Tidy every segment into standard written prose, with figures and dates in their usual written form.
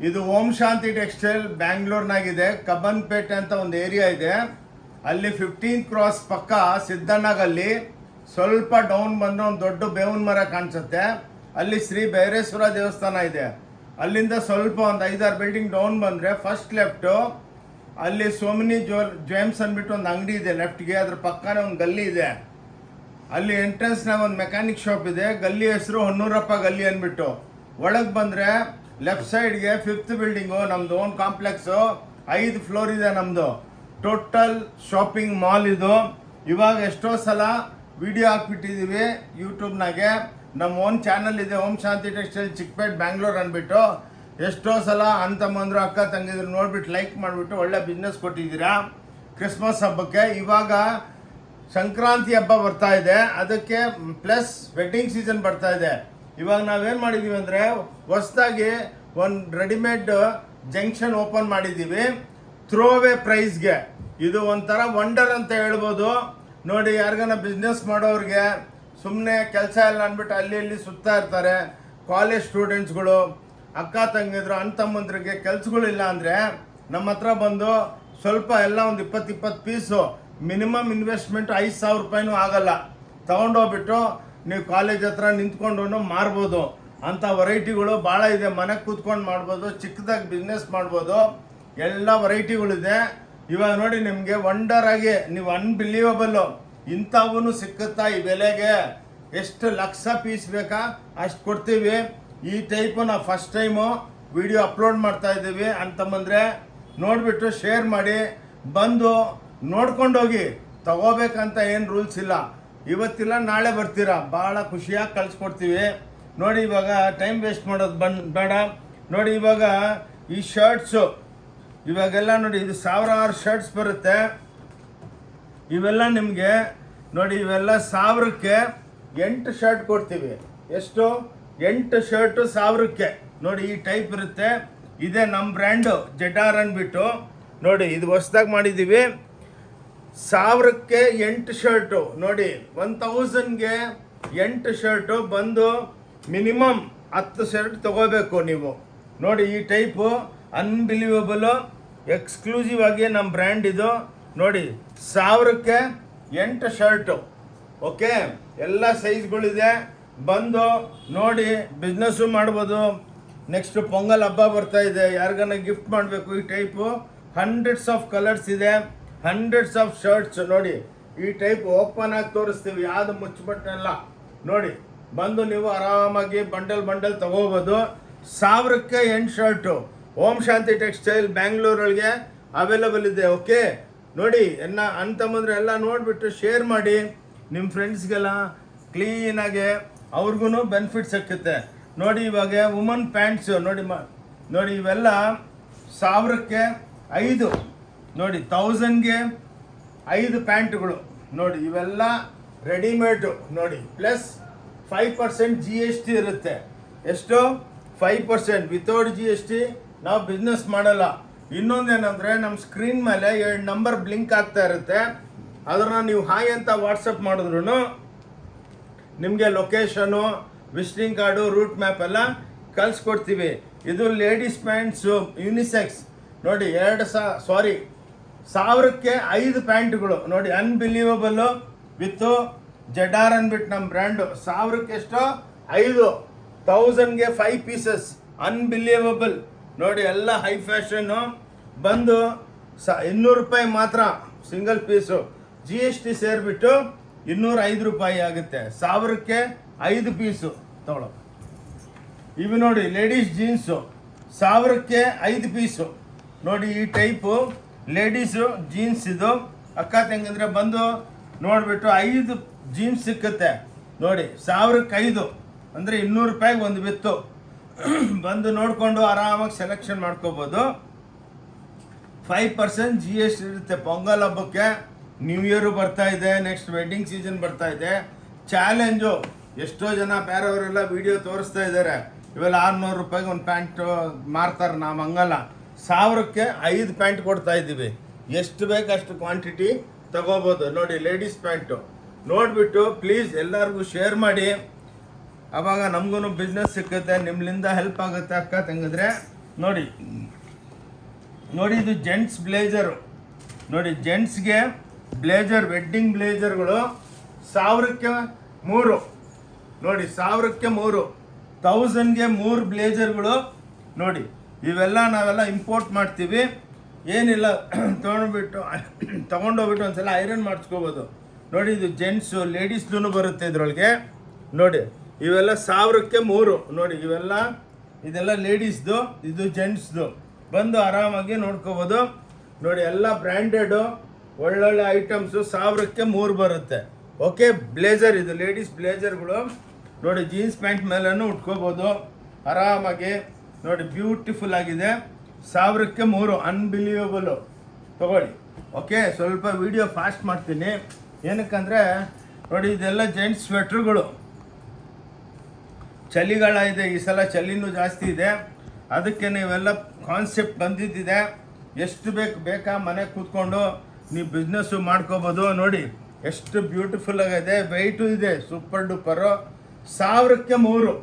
ಇದು ಓಂ ಶಾಂತಿ ಟೆಕ್ಸ್ಟೈಲ್ ಬ್ಯಾಂಗ್ಳೂರ್ನಾಗಿದೆ. ಕಬ್ಬನ್ಪೇಟೆ ಅಂತ ಒಂದು ಏರಿಯಾ ಇದೆ. ಅಲ್ಲಿ 15 ಕ್ರಾಸ್ ಪಕ್ಕ ಸಿದ್ದಣ್ಣಗಲ್ಲಿ ಸ್ವಲ್ಪ ಡೌನ್ ಬಂದ್ರೆ ಒಂದು ದೊಡ್ಡ ಬೇವಿನ ಮರ ಕಾಣಿಸುತ್ತೆ. ಅಲ್ಲಿ ಶ್ರೀ ಭೈರೇಶ್ವರ ದೇವಸ್ಥಾನ ಇದೆ. ಅಲ್ಲಿಂದ ಸ್ವಲ್ಪ ಒಂದು 5-6 ಬಿಲ್ಡಿಂಗ್ ಡೌನ್ ಬಂದರೆ ಫಸ್ಟ್ ಲೆಫ್ಟು ಅಲ್ಲಿ ಸೋಮಿನಿ ಜೇಮ್ಸ್ ಅಂದ್ಬಿಟ್ಟು ಒಂದು ಅಂಗಡಿ ಇದೆ ಲೆಫ್ಟ್ಗೆ. ಅದ್ರ ಪಕ್ಕನೇ ಒಂದು ಗಲ್ಲಿ ಇದೆ. ಅಲ್ಲಿ ಎಂಟ್ರೆನ್ಸ್ನಾಗ ಒಂದು ಮೆಕ್ಯಾನಿಕ್ ಶಾಪ್ ಇದೆ. ಗಲ್ಲಿ ಹೆಸರು ಹೊನ್ನೂರಪ್ಪ ಗಲ್ಲಿ ಅಂದ್ಬಿಟ್ಟು. ಒಳಗೆ ಬಂದರೆ ಲೆಫ್ಟ್ ಸೈಡ್ಗೆ 5th ಬಿಲ್ಡಿಂಗು ನಮ್ಮದು ಓನ್ ಕಾಂಪ್ಲೆಕ್ಸು. 5 ಫ್ಲೋರ್ ಇದೆ ನಮ್ಮದು. ಟೋಟಲ್ ಶಾಪಿಂಗ್ ಮಾಲ್ ಇದು. ಇವಾಗ ಎಷ್ಟೋ ಸಲ ವಿಡಿಯೋ ಹಾಕ್ಬಿಟ್ಟಿದ್ದೀವಿ ಯೂಟ್ಯೂಬ್ನಾಗೆ. ನಮ್ಮ ಓನ್ ಚಾನಲ್ ಇದೆ ಓಂ ಶಾಂತಿ ಟೆಕ್ಸ್ಟೈಲ್ ಚಿಕ್ಕಪೇಟ್ ಬ್ಯಾಂಗ್ಳೂರ್ ಅಂದ್ಬಿಟ್ಟು. ಎಷ್ಟೋ ಸಲ ಅಂತಮ್ಮಂದ್ರು ಅಕ್ಕ ತಂಗಿದ್ರು ನೋಡ್ಬಿಟ್ಟು ಲೈಕ್ ಮಾಡಿಬಿಟ್ಟು ಒಳ್ಳೆ ಬಿಸ್ನೆಸ್ ಕೊಟ್ಟಿದ್ದೀರಾ ಕ್ರಿಸ್ಮಸ್ ಹಬ್ಬಕ್ಕೆ. ಇವಾಗ ಸಂಕ್ರಾಂತಿ ಹಬ್ಬ ಬರ್ತಾ ಇದೆ, ಅದಕ್ಕೆ ಪ್ಲಸ್ ವೆಡ್ಡಿಂಗ್ ಸೀಸನ್ ಬರ್ತಾ ಇದೆ. ಇವಾಗ ನಾವೇನು ಮಾಡಿದ್ದೀವಿ ಅಂದರೆ ಹೊಸದಾಗಿ ಒಂದು ರೆಡಿಮೇಡ್ ಜಂಕ್ಷನ್ ಓಪನ್ ಮಾಡಿದ್ದೀವಿ ಥ್ರೋವೇ ಪ್ರೈಸ್ಗೆ. ಇದು ಒಂಥರ ವಂಡರ್ ಅಂತ ಹೇಳ್ಬೋದು. ನೋಡಿ, ಯಾರಿಗಾನ ಬಿಸ್ನೆಸ್ ಮಾಡೋರಿಗೆ ಸುಮ್ಮನೆ ಕೆಲಸ ಇಲ್ಲ ಅಂದ್ಬಿಟ್ಟು ಅಲ್ಲಿ ಇಲ್ಲಿ ಸುತ್ತಾ ಇರ್ತಾರೆ. ಕಾಲೇಜ್ ಸ್ಟೂಡೆಂಟ್ಸ್ಗಳು, ಅಕ್ಕ ತಂಗಿದ್ರು, ಅಣ್ತಮ್ಮಂದ್ರಿಗೆ ಕೆಲಸಗಳಿಲ್ಲ ಅಂದರೆ ನಮ್ಮ ಹತ್ರ ಬಂದು ಸ್ವಲ್ಪ ಎಲ್ಲ ಒಂದು 20 ಪೀಸು ಮಿನಿಮಮ್ ಇನ್ವೆಸ್ಟ್ಮೆಂಟ್ 5,000 ರೂಪಾಯಿನೂ ಆಗಲ್ಲ ತೊಗೊಂಡೋಗ್ಬಿಟ್ಟು ನೀವು ಕಾಲೇಜ್ ಹತ್ರ ನಿಂತ್ಕೊಂಡು ಮಾರ್ಬೋದು. ಅಂಥ ವೆರೈಟಿಗಳು ಭಾಳ ಇದೆ. ಮನೆಗೆ ಕೂತ್ಕೊಂಡು ಮಾಡ್ಬೋದು, ಚಿಕ್ಕದಾಗಿ ಬಿಸ್ನೆಸ್ ಮಾಡ್ಬೋದು, ಎಲ್ಲ ವೆರೈಟಿಗಳಿದೆ. ಇವಾಗ ನೋಡಿ, ನಿಮಗೆ ವಂಡರ್ ಆಗಿ ನೀವು ಅನ್ಬಿಲೀವಬಲ್ಲು ಇಂಥವೂ ಸಿಕ್ಕುತ್ತಾ ಈ ಬೆಲೆಗೆ. ಎಷ್ಟು ಲಕ್ಷ ಪೀಸ್ ಬೇಕಾ ಅಷ್ಟು ಕೊಡ್ತೀವಿ. ಈ ಟೈಪು ನಾವು ಫಸ್ಟ್ ಟೈಮು ವಿಡಿಯೋ ಅಪ್ಲೋಡ್ ಮಾಡ್ತಾ ಇದ್ದೀವಿ. ಅಂತಂದರೆ ನೋಡಿಬಿಟ್ಟು ಶೇರ್ ಮಾಡಿ, ಬಂದು ನೋಡ್ಕೊಂಡೋಗಿ. ತಗೋಬೇಕಂತ ಏನು ರೂಲ್ಸ್ ಇಲ್ಲ. ಇವತ್ತಿಲ್ಲ ನಾಳೆ ಬರ್ತೀರಾ, ಭಾಳ ಖುಷಿಯಾಗಿ ಕಳಿಸ್ಕೊಡ್ತೀವಿ. ನೋಡಿ, ಇವಾಗ ಟೈಮ್ ವೇಸ್ಟ್ ಮಾಡೋದು ಬೇಡ. ನೋಡಿ, ಇವಾಗ ಈ ಶರ್ಟ್ಸು ಇವಾಗೆಲ್ಲ ನೋಡಿ, ಇದು 1000 ಶರ್ಟ್ಸ್ ಬರುತ್ತೆ. ಇವೆಲ್ಲ ನಿಮಗೆ ನೋಡಿ, ಇವೆಲ್ಲ 1000ಕ್ಕೆ 8 ಶರ್ಟ್ ಕೊಡ್ತೀವಿ. ಎಷ್ಟು? 8 ಶರ್ಟು 1000ಕ್ಕೆ. ನೋಡಿ, ಈ ಟೈಪ್ ಇರುತ್ತೆ. ಇದೇ ನಮ್ಮ ಬ್ರ್ಯಾಂಡು ಜೆಡಾರ್ ಅಂದ್ಬಿಟ್ಟು. ನೋಡಿ, ಇದು ಹೊಸ್ದಾಗಿ ಮಾಡಿದ್ದೀವಿ. 1000ಕ್ಕೆ 8 ಶರ್ಟು. ನೋಡಿ, 1000ಗೆ 8 ಶರ್ಟು ಬಂದು ಮಿನಿಮಮ್ 10 ಶರ್ಟ್ ತಗೋಬೇಕು ನೀವು. ನೋಡಿ, ಈ ಟೈಪು ಅನ್ಬಿಲೀವಬಲು ಎಕ್ಸ್ಕ್ಲೂಸಿವ್ ಆಗಿ ನಮ್ಮ ಬ್ರ್ಯಾಂಡ್ ಇದು. ನೋಡಿ, 1000ಕ್ಕೆ 8 ಶರ್ಟು. ಓಕೆ, ಎಲ್ಲ ಸೈಜ್ಗಳಿದೆ. ಬಂದು ನೋಡಿ, ಬಿಸ್ನೆಸ್ಸು ಮಾಡ್ಬೋದು. ನೆಕ್ಸ್ಟ್ ಪೊಂಗಲ್ ಹಬ್ಬ ಬರ್ತಾ ಇದೆ, ಯಾರಿಗಾನ ಗಿಫ್ಟ್ ಮಾಡಬೇಕು. ಈ ಟೈಪು ಹಂಡ್ರೆಡ್ಸ್ ಆಫ್ ಕಲರ್ಸ್ ಇದೆ, ಹಂಡ್ರೆಡ್ಸ್ ಆಫ್ ಶರ್ಟ್ಸ್. ನೋಡಿ, ಈ ಟೈಪ್ ಓಪನ್ ಆಗಿ ತೋರಿಸ್ತೀವಿ, ಯಾವುದು ಮುಚ್ಚಬಟ್ಟಲ್ಲ. ನೋಡಿ, ಬಂದು ನೀವು ಆರಾಮಾಗಿ ಬಂಡಲ್ ತಗೋಬೋದು. 1000ಕ್ಕೆ 8 ಶರ್ಟು ಓಂ ಶಾಂತಿ ಟೆಕ್ಸ್ಟೈಲ್ ಬ್ಯಾಂಗ್ಳೂರೊಳಗೆ ಅವೈಲೇಬಲ್ ಇದೆ. ಓಕೆ, ನೋಡಿ, ಅಂತಂದ್ರೆ ಎಲ್ಲ ನೋಡಿಬಿಟ್ಟು ಶೇರ್ ಮಾಡಿ ನಿಮ್ಮ ಫ್ರೆಂಡ್ಸ್ಗೆಲ್ಲ ಕ್ಲೀನಾಗೆ, ಅವ್ರಿಗೂ ಬೆನಿಫಿಟ್ ಸಿಕ್ಕುತ್ತೆ. ನೋಡಿ, ಇವಾಗ ವುಮನ್ ಪ್ಯಾಂಟ್ಸು ನೋಡಿ ಇವೆಲ್ಲ 1000ಕ್ಕೆ 5. ನೋಡಿ, 1000ಗೆ 5 ಪ್ಯಾಂಟ್ಗಳು. ನೋಡಿ, ಇವೆಲ್ಲ ರೆಡಿಮೇಡು. ನೋಡಿ, ಪ್ಲಸ್ 5% GST ಇರುತ್ತೆ. ಎಷ್ಟು? 5%. ವಿತೌಟ್ GST ನಾವು ಬಿಸ್ನೆಸ್ ಮಾಡಲ್ಲ. ಇನ್ನೊಂದೇನೆಂದರೆ, ನಮ್ಮ ಸ್ಕ್ರೀನ್ ಮೇಲೆ 2 ನಂಬರ್ ಬ್ಲಿಂಕ್ ಆಗ್ತಾ ಇರುತ್ತೆ. ಅದನ್ನು ನೀವು ಹಾಯ್ ಅಂತ ವಾಟ್ಸಪ್ ಮಾಡಿದ್ರು ನಿಮಗೆ location, visiting card, route map ಎಲ್ಲ ಕಳಿಸ್ಕೊಡ್ತೀವಿ. ಇದು ಲೇಡೀಸ್ ಪ್ಯಾಂಟ್ಸು ಯೂನಿಸೆಕ್ಸ್. ನೋಡಿ, 1000ಕ್ಕೆ 5 ಪ್ಯಾಂಟ್ಗಳು. ನೋಡಿ, ಅನ್ಬಿಲೀವಬಲ್ಲು ವಿತ್ತು ಜೆಡಾರ್ ಅಂದ್ಬಿಟ್ಟು ನಮ್ಮ ಬ್ರ್ಯಾಂಡು. 1000ಕ್ಕೆ ಎಷ್ಟು? 5. 1000ಗೆ 5 ಪೀಸಸ್. ಅನ್ಬಿಲೀವಬಲ್. ನೋಡಿ, ಎಲ್ಲ ಹೈ ಫ್ಯಾಷನ್ನು. ಬಂದು 200 ರೂಪಾಯಿ ಮಾತ್ರ ಸಿಂಗಲ್ ಪೀಸು. GST ಸೇರಿಬಿಟ್ಟು 205 ರೂಪಾಯಿ ಆಗುತ್ತೆ. 1000ಕ್ಕೆ 5 ಪೀಸು ತಗೊಳ್ಳೋ. ಇವು ನೋಡಿ, ಲೇಡೀಸ್ ಜೀನ್ಸು 1000ಕ್ಕೆ 5 ಪೀಸು. ನೋಡಿ, ಈ ಟೈಪು ಲೇಡೀಸು ಜೀನ್ಸ್ ಇದು. ಅಕ್ಕ ತಂಗಂದ್ರೆ ಬಂದು ನೋಡಿಬಿಟ್ಟು 5 ಜೀನ್ಸ್ ಸಿಕ್ಕುತ್ತೆ. ನೋಡಿ, 1000ಕ್ಕೆ 5 ಅಂದರೆ 200 ರೂಪಾಯಿಗೆ ಒಂದು ಬಿತ್ತು. ಬಂದು ನೋಡಿಕೊಂಡು ಆರಾಮಾಗಿ ಸೆಲೆಕ್ಷನ್ ಮಾಡ್ಕೋಬೋದು. 5% GST ಇರುತ್ತೆ. ಪೊಂಗಲ್ ಹಬ್ಬಕ್ಕೆ, ನ್ಯೂ ಇಯರು ಬರ್ತಾ ಇದೆ, ನೆಕ್ಸ್ಟ್ ವೆಡ್ಡಿಂಗ್ ಸೀಸನ್ ಬರ್ತಾ ಇದೆ. ಚಾಲೆಂಜು ಎಷ್ಟೋ ಜನ ಬೇರೆಯವರೆಲ್ಲ ವಿಡಿಯೋ ತೋರಿಸ್ತಾ ಇದ್ದಾರೆ. ಇವೆಲ್ಲ 600 ರೂಪಾಯಿಗೆ ಒಂದು ಪ್ಯಾಂಟು ಮಾರ್ತಾರೆ. ನಾವು ಹಂಗಲ್ಲ, 1000ಕ್ಕೆ 5 ಪ್ಯಾಂಟ್ ಕೊಡ್ತಾ ಇದ್ದೀವಿ. ಎಷ್ಟು ಬೇಕಷ್ಟು ಕ್ವಾಂಟಿಟಿ ತಗೋಬೋದು. ನೋಡಿ, ಲೇಡೀಸ್ ಪ್ಯಾಂಟು ನೋಡಿಬಿಟ್ಟು ಪ್ಲೀಸ್ ಎಲ್ಲರಿಗೂ ಶೇರ್ ಮಾಡಿ. ಆವಾಗ ನಮಗೂ ಬಿಸ್ನೆಸ್ ಸಿಕ್ಕುತ್ತೆ, ನಿಮ್ಮಿಂದ ಹೆಲ್ಪ್ ಆಗುತ್ತೆ ಅಕ್ಕ ತಂಗಿದ್ರೆ. ನೋಡಿ ನೋಡಿ ಇದು ಜೆಂಟ್ಸ್ ಬ್ಲೇಜರು ನೋಡಿ, ಜೆಂಟ್ಸ್ಗೆ ಬ್ಲೇಜರ್, ವೆಡ್ಡಿಂಗ್ ಬ್ಲೇಜರ್ಗಳು 1000ಕ್ಕೆ 3 ನೋಡಿ, 1000ಕ್ಕೆ 3, 1000ಗೆ 3 ಬ್ಲೇಜರ್ಗಳು ನೋಡಿ. ಇವೆಲ್ಲ ನಾವೆಲ್ಲ ಇಂಪೋರ್ಟ್ ಮಾಡ್ತೀವಿ, ಏನಿಲ್ಲ ತೊಗೊಂಡೋಗ್ಬಿಟ್ಟು ಒಂದ್ಸಲ ಐರನ್ ಮಾಡಿಸ್ಕೋಬೋದು ನೋಡಿ. ಇದು ಜೆಂಟ್ಸು, ಲೇಡೀಸ್ದು ಬರುತ್ತೆ ಇದರೊಳಗೆ ನೋಡಿ. ಇವೆಲ್ಲ 1000ಕ್ಕೆ 3 ನೋಡಿ. ಇದೆಲ್ಲ ಲೇಡೀಸ್ದು, ಇದು ಜೆಂಟ್ಸ್ದು. ಬಂದು ಆರಾಮಾಗಿ ನೋಡ್ಕೋಬೋದು ನೋಡಿ. ಎಲ್ಲ ಬ್ರ್ಯಾಂಡೆಡು ಒಳ್ಳೊಳ್ಳೆ ಐಟಮ್ಸು 1000ಕ್ಕೆ 3 ಬರುತ್ತೆ. ಓಕೆ, ಬ್ಲೇಜರ್ ಇದು ಲೇಡೀಸ್ ಬ್ಲೇಜರ್ಗಳು ನೋಡಿ. ಜೀನ್ಸ್ ಪ್ಯಾಂಟ್ ಮೇಲೂ ಉಟ್ಕೋಬೋದು ಆರಾಮಾಗಿ ನೋಡಿ. ಬ್ಯೂಟಿಫುಲ್ ಆಗಿದೆ, 1000ಕ್ಕೆ 3, ಅನ್ಬಿಲೀವಬಲು. ತಗೊಳ್ಳಿ. ಓಕೆ, ಸ್ವಲ್ಪ ವಿಡಿಯೋ ಫಾಸ್ಟ್ ಮಾಡ್ತೀನಿ, ಏನಕ್ಕಂದರೆ ನೋಡಿ ಇದೆಲ್ಲ ಜೆಂಟ್ಸ್ ಸ್ವೆಟ್ರುಗಳು. ಚಳಿಗಾಲ ಇದೆ, ಈ ಸಲ ಚಳಿನೂ ಜಾಸ್ತಿ ಇದೆ, ಅದಕ್ಕೆ ನೀವೆಲ್ಲ ಕಾನ್ಸೆಪ್ಟ್ ಬಂದಿದ್ದಿದೆ. ಎಷ್ಟು ಬೇಕಾ ಮನೆಗೆ ಕೂತ್ಕೊಂಡು ನೀವು ಬಿಸ್ನೆಸ್ಸು ಮಾಡ್ಕೋಬೋದು ನೋಡಿ. ಎಷ್ಟು ಬ್ಯೂಟಿಫುಲ್ ಆಗಿದೆ, ವೆಯ್ಟು ಇದೆ, ಸೂಪರ್ ಡೂಪರು. 1000ಕ್ಕೆ 3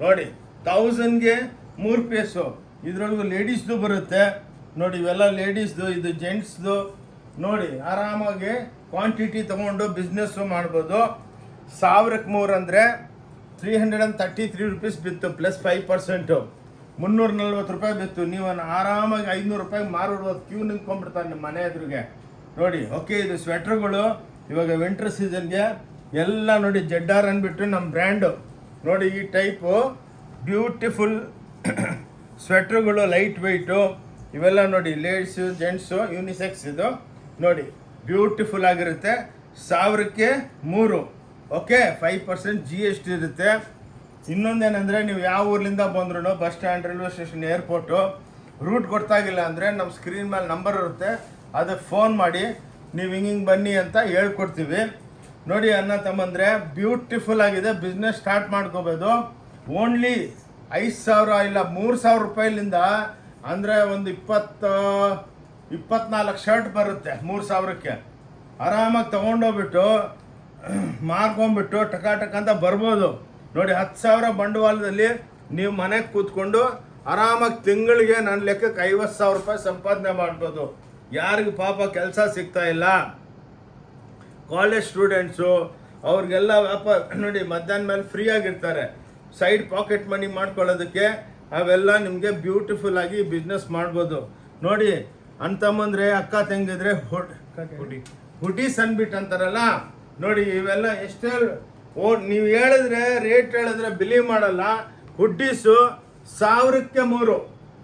ನೋಡಿ. 1000ಗೆ 3 ಪೀಸು. ಇದ್ರೊಳಗೂ ಲೇಡೀಸ್ದು ಬರುತ್ತೆ ನೋಡಿ. ಇವೆಲ್ಲ ಲೇಡೀಸ್ದು, ಇದು ಜೆಂಟ್ಸ್ದು ನೋಡಿ. ಆರಾಮಾಗಿ ಕ್ವಾಂಟಿಟಿ ತೊಗೊಂಡು ಬಿಸ್ನೆಸ್ಸು ಮಾಡ್ಬೋದು. 1000ಕ್ಕೆ 3 ಅಂದರೆ 333 ರುಪೀಸ್ ಬಿತ್ತು, ಪ್ಲಸ್ 5%, 340 ರೂಪಾಯಿ ಬಿತ್ತು. ನೀವು ಆರಾಮಾಗಿ 500 ರೂಪಾಯಿಗೆ ಮಾರಿಡ್ಬೋದು. ಕ್ಯೂ ನಿಂತ್ಕೊಂಡ್ಬಿಡ್ತಾರೆ ನಿಮ್ಮ ಮನೆ ಎದುರಿಗೆ ನೋಡಿ. ಓಕೆ, ಇದು ಸ್ವೆಟ್ರುಗಳು ಇವಾಗ ವಿಂಟರ್ ಸೀಸನ್ಗೆ ಎಲ್ಲ ನೋಡಿ. ಜೆಡ್ಡಾರ್ ಅಂದ್ಬಿಟ್ಟು ನಮ್ಮ ಬ್ರ್ಯಾಂಡು ನೋಡಿ. ಈ ಟೈಪು ಬ್ಯೂಟಿಫುಲ್ ಸ್ವೆಟ್ರುಗಳು, ಲೈಟ್ ವೆಯ್ಟು ಇವೆಲ್ಲ ನೋಡಿ. ಲೇಡೀಸು, ಜೆಂಟ್ಸು, ಯೂನಿಸೆಕ್ಸ್ ಇದು ನೋಡಿ. ಬ್ಯೂಟಿಫುಲ್ ಆಗಿರುತ್ತೆ. 1000ಕ್ಕೆ 3. ಓಕೆ, 5% GST ಇರುತ್ತೆ. ಇನ್ನೊಂದೇನೆಂದರೆ ನೀವು ಯಾವ ಊರ್ಲಿಂದ ಬಂದ್ರೂ bus stand, railway station, airport route ಗೊತ್ತಾಗಿಲ್ಲ ಅಂದರೆ ನಮ್ಮ ಸ್ಕ್ರೀನ್ ಮೇಲೆ ನಂಬರ್ ಇರುತ್ತೆ, ಅದಕ್ಕೆ ಫೋನ್ ಮಾಡಿ ನೀವು ಹಿಂಗೆ ಬನ್ನಿ ಅಂತ ಹೇಳ್ಕೊಡ್ತೀವಿ ನೋಡಿ. ಅನ್ನ ತಮ್ಮಂದರೆ ಬ್ಯೂಟಿಫುಲ್ ಆಗಿದೆ. ಬಿಸ್ನೆಸ್ ಸ್ಟಾರ್ಟ್ ಮಾಡ್ಕೋಬೋದು. ಓನ್ಲಿ 5000 ಇಲ್ಲ 3000 ರೂಪಾಯಿಲಿಂದ ಅಂದರೆ ಒಂದು 24 ಶರ್ಟ್ ಬರುತ್ತೆ 3000ಕ್ಕೆ. ಆರಾಮಾಗಿ ತೊಗೊಂಡೋಗ್ಬಿಟ್ಟು ಮಾರ್ಕೊಂಬಿಟ್ಟು ಟಕ ಅಂತ ಬರ್ಬೋದು ನೋಡಿ. 10,000 ಬಂಡವಾಳದಲ್ಲಿ ನೀವು ಮನೆಗೆ ಕೂತ್ಕೊಂಡು ಆರಾಮಾಗಿ ತಿಂಗಳಿಗೆ ನನ್ನ ಲೆಕ್ಕಕ್ಕೆ 50,000 ರೂಪಾಯಿ ಸಂಪಾದನೆ ಮಾಡ್ಬೋದು. ಯಾರಿಗೆ ಪಾಪ ಕೆಲಸ ಸಿಗ್ತಾ ಇಲ್ಲ, ಕಾಲೇಜ್ ಸ್ಟೂಡೆಂಟ್ಸು, ಅವ್ರಿಗೆಲ್ಲ ವ್ಯಾಪಾರ ನೋಡಿ. ಮಧ್ಯಾಹ್ನ ಮೇಲೆ ಫ್ರೀ ಆಗಿರ್ತಾರೆ, ಸೈಡ್ ಪಾಕೆಟ್ ಮನಿ ಮಾಡ್ಕೊಳ್ಳೋದಕ್ಕೆ ಅವೆಲ್ಲ ನಿಮಗೆ ಬ್ಯೂಟಿಫುಲ್ ಆಗಿ ಬಿಸ್ನೆಸ್ ಮಾಡ್ಬೋದು ನೋಡಿ. ಅಂತಂದ್ರೆ ಅಕ್ಕ ತಂಗಿದ್ರೆ ಹುಡೀಸ್ ಅಂದ್ಬಿಟ್ಟು ಅಂತಾರಲ್ಲ ನೋಡಿ. ಇವೆಲ್ಲ ಎಷ್ಟೇ ನೀವು ಹೇಳಿದ್ರೆ, ರೇಟ್ ಹೇಳಿದ್ರೆ ಬಿಲೀವ್ ಮಾಡಲ್ಲ. ಹುಡ್ಡೀಸು 1000ಕ್ಕೆ 3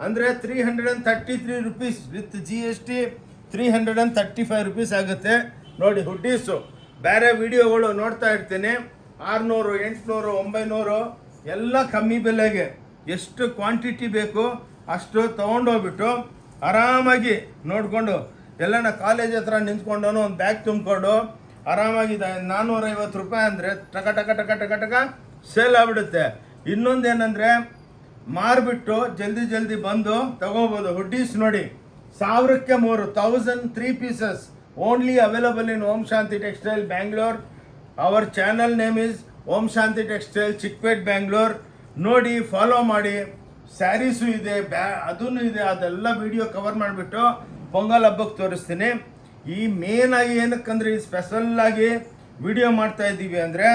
ಅಂದರೆ 333 ರುಪೀಸ್ ವಿತ್ GST 335 ರುಪೀಸ್ ಆಗುತ್ತೆ ನೋಡಿ. ಹುಡ್ಡೀಸು ಬೇರೆ ವಿಡಿಯೋಗಳು ನೋಡ್ತಾ ಇರ್ತೀನಿ, 600, 800, 900 ಎಲ್ಲ ಕಮ್ಮಿ ಬೆಲೆಗೆ. ಎಷ್ಟು ಕ್ವಾಂಟಿಟಿ ಬೇಕು ಅಷ್ಟು ತೊಗೊಂಡೋಗ್ಬಿಟ್ಟು ಆರಾಮಾಗಿ ನೋಡಿಕೊಂಡು ಎಲ್ಲನ ಕಾಲೇಜ್ ಹತ್ರ ನಿಂತ್ಕೊಂಡು ಒಂದು ಬ್ಯಾಗ್ ತುಂಬಿಕೊಂಡು ಆರಾಮಾಗಿ 450 ರೂಪಾಯಿ ಅಂದರೆ ಟಕ ಸೇಲ್ ಆಗಿಬಿಡುತ್ತೆ. ಇನ್ನೊಂದೇನೆಂದರೆ ಮಾರ್ಬಿಟ್ಟು ಜಲ್ದಿ ಬಂದು ತಗೋಬೋದು. ಹುಡ್ಡೀಸ್ ನೋಡಿ 1000ಕ್ಕೆ 3, 1003 pieces only available in Om Shanti textile Bangalore. Our channel name is Om Shanti textile, Chickpet, Bangalore. ನೋಡಿ, ಫಾಲೋ ಮಾಡಿ. ಸ್ಯಾರೀಸು ಇದೆ, ಅದೂ ಇದೆ, ಅದೆಲ್ಲ ವಿಡಿಯೋ ಕವರ್ ಮಾಡಿಬಿಟ್ಟು ಪೊಂಗಲ್ ಹಬ್ಬಕ್ಕೆ ತೋರಿಸ್ತೀನಿ. ಈ ಮೇನಾಗಿ ಏನಕ್ಕಂದ್ರೆ ಈ ಸ್ಪೆಷಲ್ಲಾಗಿ ವಿಡಿಯೋ ಮಾಡ್ತಾ ಇದ್ದೀವಿ ಅಂದರೆ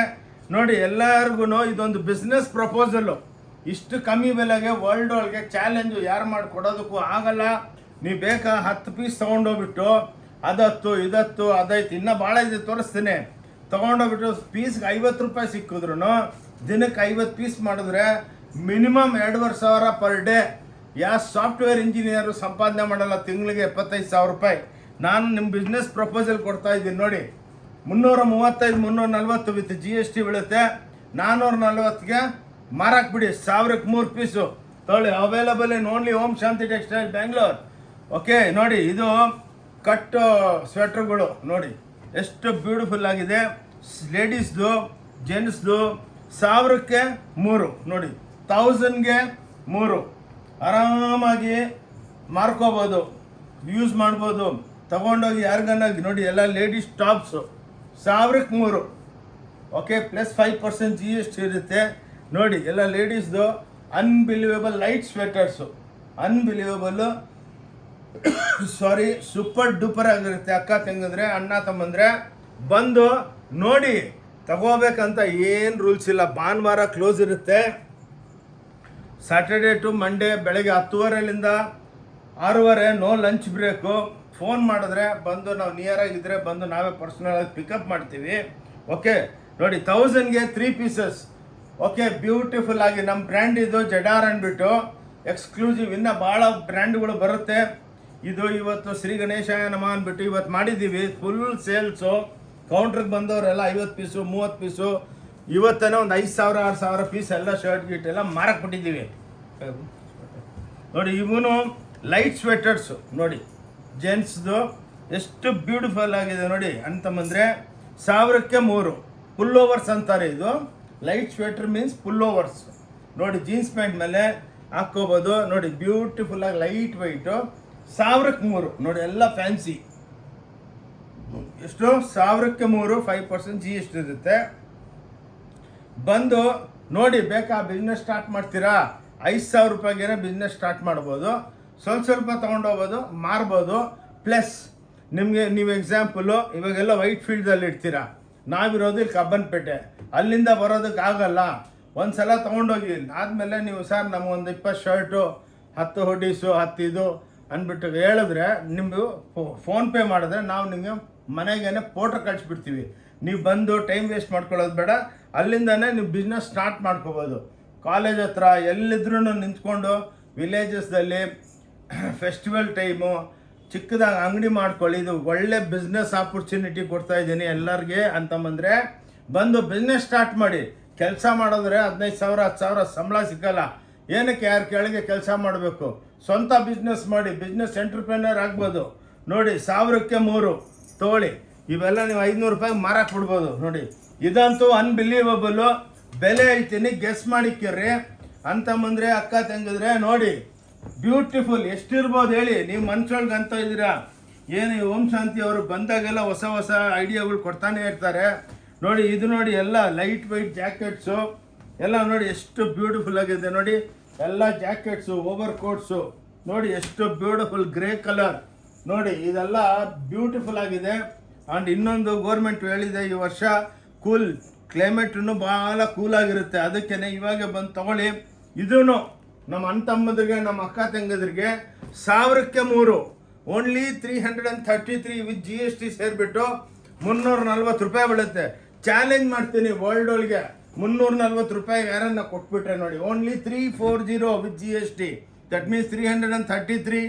ನೋಡಿ, ಎಲ್ಲರಿಗೂ ಇದೊಂದು ಬಿಸ್ನೆಸ್ ಪ್ರಪೋಸಲ್ಲು. ಇಷ್ಟು ಕಮ್ಮಿ ಬೆಲೆಗೆ ವರ್ಲ್ಡ್ ಒಳಗೆ ಚಾಲೆಂಜು ಯಾರು ಮಾಡಿಕೊಡೋದಕ್ಕೂ ಆಗಲ್ಲ. ನೀವು ಬೇಕಾ 10 ಪೀಸ್ ತೊಗೊಂಡೋಗ್ಬಿಟ್ಟು ಅದತ್ತು ಇದತ್ತು ಅದೈತು ಇನ್ನೂ ಭಾಳ ಇದೆ ತೋರಿಸ್ತೀನಿ. ತೊಗೊಂಡೋಗ್ಬಿಟ್ಟು ಪೀಸ್ಗೆ 50 ರೂಪಾಯಿ ಸಿಕ್ಕಿದ್ರು ದಿನಕ್ಕೆ 50 ಪೀಸ್ ಮಾಡಿದ್ರೆ ಮಿನಿಮಮ್ 2,500 ಪರ್ ಡೇ. ಯಾವ ಸಾಫ್ಟ್ವೇರ್ ಇಂಜಿನಿಯರು ಸಂಪಾದನೆ ಮಾಡಲ್ಲ ತಿಂಗಳಿಗೆ 75,000 ರೂಪಾಯಿ. ನಾನು ನಿಮ್ಮ ಬಿಸ್ನೆಸ್ ಪ್ರಪೋಸಲ್ ಕೊಡ್ತಾ ಇದ್ದೀನಿ ನೋಡಿ. 335, 340 ವಿತ್ GST ಬೀಳುತ್ತೆ. 440ಗೆ ಮಾರಾಕ್ಬಿಡಿ. 1000ಕ್ಕೆ 3 ಪೀಸು ತೊಗೊಳ್ಳಿ. Available in only Om Shanti textile Bangalore. Okay ನೋಡಿ, ಇದು ಕಟ್ ಸ್ವೆಟ್ರುಗಳು ನೋಡಿ ಎಷ್ಟು ಬ್ಯೂಟಿಫುಲ್ ಆಗಿದೆ. ಲೇಡೀಸ್ದು, ಜೆಂಟ್ಸ್ದು 1000ಕ್ಕೆ 3 ನೋಡಿ. 1000ಗೆ 3 ಆರಾಮಾಗಿ ಮಾರ್ಕೋಬೋದು, ಯೂಸ್ ಮಾಡ್ಬೋದು. ತಗೊಂಡೋಗಿ ಯಾರಿಗನ್ನ ನೋಡಿ. ಎಲ್ಲ ಲೇಡೀಸ್ ಟಾಪ್ಸು 1000ಕ್ಕೆ 3. ಓಕೆ, ಪ್ಲಸ್ 5% GST ಇರುತ್ತೆ ನೋಡಿ. ಎಲ್ಲ ಲೇಡೀಸ್ದು unbelievable light sweaters unbelievable. Sari, super duper ಆಗಿರುತ್ತೆ. ಅಕ್ಕ ತಂಗಿದ್ರೆ, ಅಣ್ಣ ತಮ್ಮಂದ್ರೆ ಬಂದು ನೋಡಿ ತಗೋಬೇಕಂತ ಏನು ರೂಲ್ಸ್ ಇಲ್ಲ. ಭಾನುವಾರ ಕ್ಲೋಸ್ ಇರುತ್ತೆ. ಸ್ಯಾಟರ್ಡೇ ಟು ಮಂಡೇ ಬೆಳಗ್ಗೆ 10:30ಲಿಂದ 6:30 ನೋ ಲಂಚ್ ಬ್ರೇಕು. ಫೋನ್ ಮಾಡಿದ್ರೆ ಬಂದು ನಾವು ನಿಯರ್ ಆಗಿದ್ರೆ ಬಂದು ನಾವೇ ಪರ್ಸ್ನಲ್ ಆಗಿ ಪಿಕಪ್ ಮಾಡ್ತೀವಿ. ಓಕೆ ನೋಡಿ, 1000ಗೆ 3 ಪೀಸಸ್. ಓಕೆ, ಬ್ಯೂಟಿಫುಲ್ ಆಗಿ ನಮ್ಮ ಬ್ರ್ಯಾಂಡ್ ಇದು ಜಡಾರ್ ಅಂದ್ಬಿಟ್ಟು ಎಕ್ಸ್ಕ್ಲೂಸಿವ್. ಇನ್ನು ಭಾಳ ಬ್ರ್ಯಾಂಡ್ಗಳು ಬರುತ್ತೆ. ಇದು ಇವತ್ತು ಶ್ರೀ ಗಣೇಶಾಯ ನಮಃ ಅಂದ್ಬಿಟ್ಟು ಇವತ್ತು ಮಾಡಿದ್ದೀವಿ. Full sales. ಕೌಂಟ್ರಿಗೆ ಬಂದವರೆಲ್ಲ 50 ಪೀಸು 30 ಪೀಸು ಇವತ್ತನೇ ಒಂದು 5,000 6,000 ಪೀಸ್ ಎಲ್ಲ ಶರ್ಟ್ ಗೀಟ್ ಎಲ್ಲ ಮಾರಕ್ಕೆ ಬಿಟ್ಟಿದ್ದೀವಿ. ನೋಡಿ, ಇವನು ಲೈಟ್ ಸ್ವೆಟರ್ಸು ನೋಡಿ, ಜೆಂಟ್ಸ್ದು ಎಷ್ಟು ಬ್ಯೂಟಿಫುಲ್ ಆಗಿದೆ ನೋಡಿ. ಅಂತಂದರೆ 1000ಕ್ಕೆ 3 ಫುಲ್ ಓವರ್ಸ್ ಅಂತಾರೆ. ಇದು light sweater means full overs ನೋಡಿ. ಜೀನ್ಸ್ ಪ್ಯಾಂಟ್ ಮೇಲೆ ಹಾಕ್ಕೋಬೋದು ನೋಡಿ. ಬ್ಯೂಟಿಫುಲ್ ಆಗಿ ಲೈಟ್ ವೈಟು 1000ಕ್ಕೆ 3 ನೋಡಿ. ಎಲ್ಲ ಫ್ಯಾನ್ಸಿ. ಎಷ್ಟು? 1000ಕ್ಕೆ 3, 5% GST ಇರುತ್ತೆ. ಬಂದು ನೋಡಿ, ಬೇಕಾ ಬಿಸ್ನೆಸ್ ಸ್ಟಾರ್ಟ್ ಮಾಡ್ತೀರಾ? 5,000 ರೂಪಾಯಿಗೇನೆ ಬಿಸ್ನೆಸ್ ಸ್ಟಾರ್ಟ್ ಮಾಡ್ಬೋದು. ಸ್ವಲ್ಪ ತೊಗೊಂಡೋಗ್ಬೋದು, ಮಾರ್ಬೋದು. ಪ್ಲಸ್ ನಿಮಗೆ ನೀವು ಎಕ್ಸಾಂಪಲು ಇವಾಗೆಲ್ಲ ವೈಟ್ ಫೀಲ್ಡಲ್ಲಿ ಇಡ್ತೀರಾ. ನಾವಿರೋದು ಇಲ್ಲಿ ಕಬ್ಬನ್ಪೇಟೆ. ಅಲ್ಲಿಂದ ಬರೋದಕ್ಕೆ ಆಗಲ್ಲ. ಒಂದು ಸಲ ತೊಗೊಂಡೋಗಿ ಆದಮೇಲೆ ನೀವು ಸರ್ ನಮಗೊಂದು 20 ಶರ್ಟು 10 ಹುಡೀಸು 10 ಇದು ಅಂದ್ಬಿಟ್ಟು ಹೇಳಿದ್ರೆ, ನಿಮ್ಮದು ಫೋನ್ಪೇ ಮಾಡಿದ್ರೆ ನಾವು ನಿಮಗೆ ಮನೆಗೇನೆ ಫೋಟೋ ಕಳಿಸ್ಬಿಡ್ತೀವಿ. ನೀವು ಬಂದು ಟೈಮ್ ವೇಸ್ಟ್ ಮಾಡ್ಕೊಳ್ಳೋದು ಬೇಡ. ಅಲ್ಲಿಂದನೇ ನೀವು ಬಿಸ್ನೆಸ್ ಸ್ಟಾರ್ಟ್ ಮಾಡ್ಕೋಬೋದು. ಕಾಲೇಜ್ ಹತ್ರ ಎಲ್ಲಿದ್ರೂ ನಿಂತ್ಕೊಂಡು ವಿಲೇಜಸ್ದಲ್ಲಿ ಫೆಸ್ಟಿವಲ್ ಟೈಮು ಚಿಕ್ಕದಾಗಿ ಅಂಗಡಿ ಮಾಡ್ಕೊಳ್ಳಿ. ಇದು ಒಳ್ಳೆ ಬಿಸ್ನೆಸ್ ಆಪರ್ಚುನಿಟಿ ಕೊಡ್ತಾ ಇದ್ದೀನಿ ಎಲ್ಲರಿಗೆ ಅಂತಂದರೆ ಬಂದು ಬಿಸ್ನೆಸ್ ಸ್ಟಾರ್ಟ್ ಮಾಡಿ. ಕೆಲಸ ಮಾಡಿದ್ರೆ 15,000 10,000 ಸಂಬಳ ಸಿಕ್ಕಲ್ಲ. ಏನಕ್ಕೆ ಯಾರು ಕೆಳಗೆ ಕೆಲಸ ಮಾಡಬೇಕು? ಸ್ವಂತ ಬಿಸ್ನೆಸ್ ಮಾಡಿ ಬಿಸ್ನೆಸ್ ಎಂಟ್ರಪ್ರೆನರ್ ಆಗ್ಬೋದು ನೋಡಿ. 1000ಕ್ಕೆ 3 ತೊಗೊಳ್ಳಿ. ಇವೆಲ್ಲ ನೀವು 500 ರೂಪಾಯಿ ಮಾರಕ್ಕೆ ಬಿಡ್ಬೋದು ನೋಡಿ. ಇದಂತೂ ಅನ್ಬಿಲೀವಬಲ್ಲು. ಬೆಲೆ ಹೇಳ್ತೀನಿ, ಗೆಸ್ ಮಾಡಿಕ್ಕಿರ್ರಿ. ಅಂತಂದ್ರೆ ಅಕ್ಕ ತಂಗಿದ್ರೆ ನೋಡಿ, ಬ್ಯೂಟಿಫುಲ್. ಎಷ್ಟಿರ್ಬೋದು ಹೇಳಿ? ನೀವು ಮನ್ಸೊಳಗೆ ಅಂತ ಇದ್ದೀರಾ. ಏನು ಓಂ ಶಾಂತಿ ಅವರು ಬಂದಾಗೆಲ್ಲ ಹೊಸ ಹೊಸ ಐಡಿಯಾಗಳು ಕೊಡ್ತಾನೆ ಇರ್ತಾರೆ ನೋಡಿ. ಇದು ನೋಡಿ, ಎಲ್ಲ ಲೈಟ್ ವೈಟ್ ಜಾಕೆಟ್ಸು ಎಲ್ಲ ನೋಡಿ ಎಷ್ಟು ಬ್ಯೂಟಿಫುಲ್ ಆಗಿದೆ ನೋಡಿ. ಎಲ್ಲ ಜಾಕೆಟ್ಸು ಓವರ್ ಕೋಟ್ಸು ನೋಡಿ ಎಷ್ಟು ಬ್ಯೂಟಿಫುಲ್ ಗ್ರೇ ಕಲರ್ ನೋಡಿ. ಇದೆಲ್ಲ ಬ್ಯೂಟಿಫುಲ್ ಆಗಿದೆ. ಆ್ಯಂಡ್ ಇನ್ನೊಂದು ಗೋರ್ಮೆಂಟ್ ಹೇಳಿದೆ, ಈ ವರ್ಷ ಕೂಲ್ ಕ್ಲೈಮೇಟನ್ನು ಭಾಳ ಕೂಲಾಗಿರುತ್ತೆ. ಅದಕ್ಕೇ ಇವಾಗ ಬಂದು ತಗೊಳ್ಳಿ. ಇದೂ ನಮ್ಮ ಅಣ್ಣ ತಮ್ಮದ್ರಿಗೆ ನಮ್ಮ ಅಕ್ಕ ತಂಗದ್ರಿಗೆ 1000ಕ್ಕೆ 3 ಓನ್ಲಿ 333 ವಿತ್ GST ಸೇರಿಬಿಟ್ಟು 340 ರೂಪಾಯಿ ಬೀಳುತ್ತೆ. ಚಾಲೆಂಜ್ ಮಾಡ್ತೀನಿ ವರ್ಲ್ಡ್ ಒಳಗೆ 340 ರೂಪಾಯಿ ಯಾರನ್ನ ಕೊಟ್ಬಿಟ್ರೆ ನೋಡಿ. Only 340 with GST. That means 333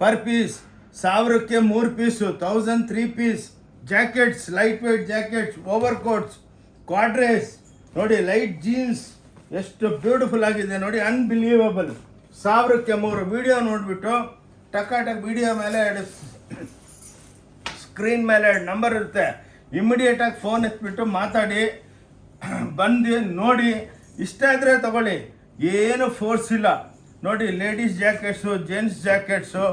per piece. 1000ಕ್ಕೆ 3 piece, 1003 piece. Jackets, light weight jackets, over coats, ಕ್ವಾಡ್ರೇಸ್ ನೋಡಿ, ಲೈಟ್ ಜೀನ್ಸ್ ಎಷ್ಟು ಬ್ಯೂಟಿಫುಲ್ ಆಗಿದೆ ನೋಡಿ. ಅನ್ಬಿಲೀವಬಲ್. 1000ಕ್ಕೆ 3. ವಿಡಿಯೋ ನೋಡಿಬಿಟ್ಟು ಟಕ್ ವಿಡಿಯೋ ಮೇಲೆ ಸ್ಕ್ರೀನ್ ಮೇಲೆ ನಂಬರ್ ಇರುತ್ತೆ. ಇಮಿಡಿಯೇಟಾಗಿ ಫೋನ್ ಎತ್ಬಿಟ್ಟು ಮಾತಾಡಿ, ಬಂದು ನೋಡಿ. ಇಷ್ಟ ಇದ್ರೆ ತಗೊಳ್ಳಿ, ಏನು ಫೋರ್ಸ್ ಇಲ್ಲ ನೋಡಿ. Ladies jackets, gents jackets,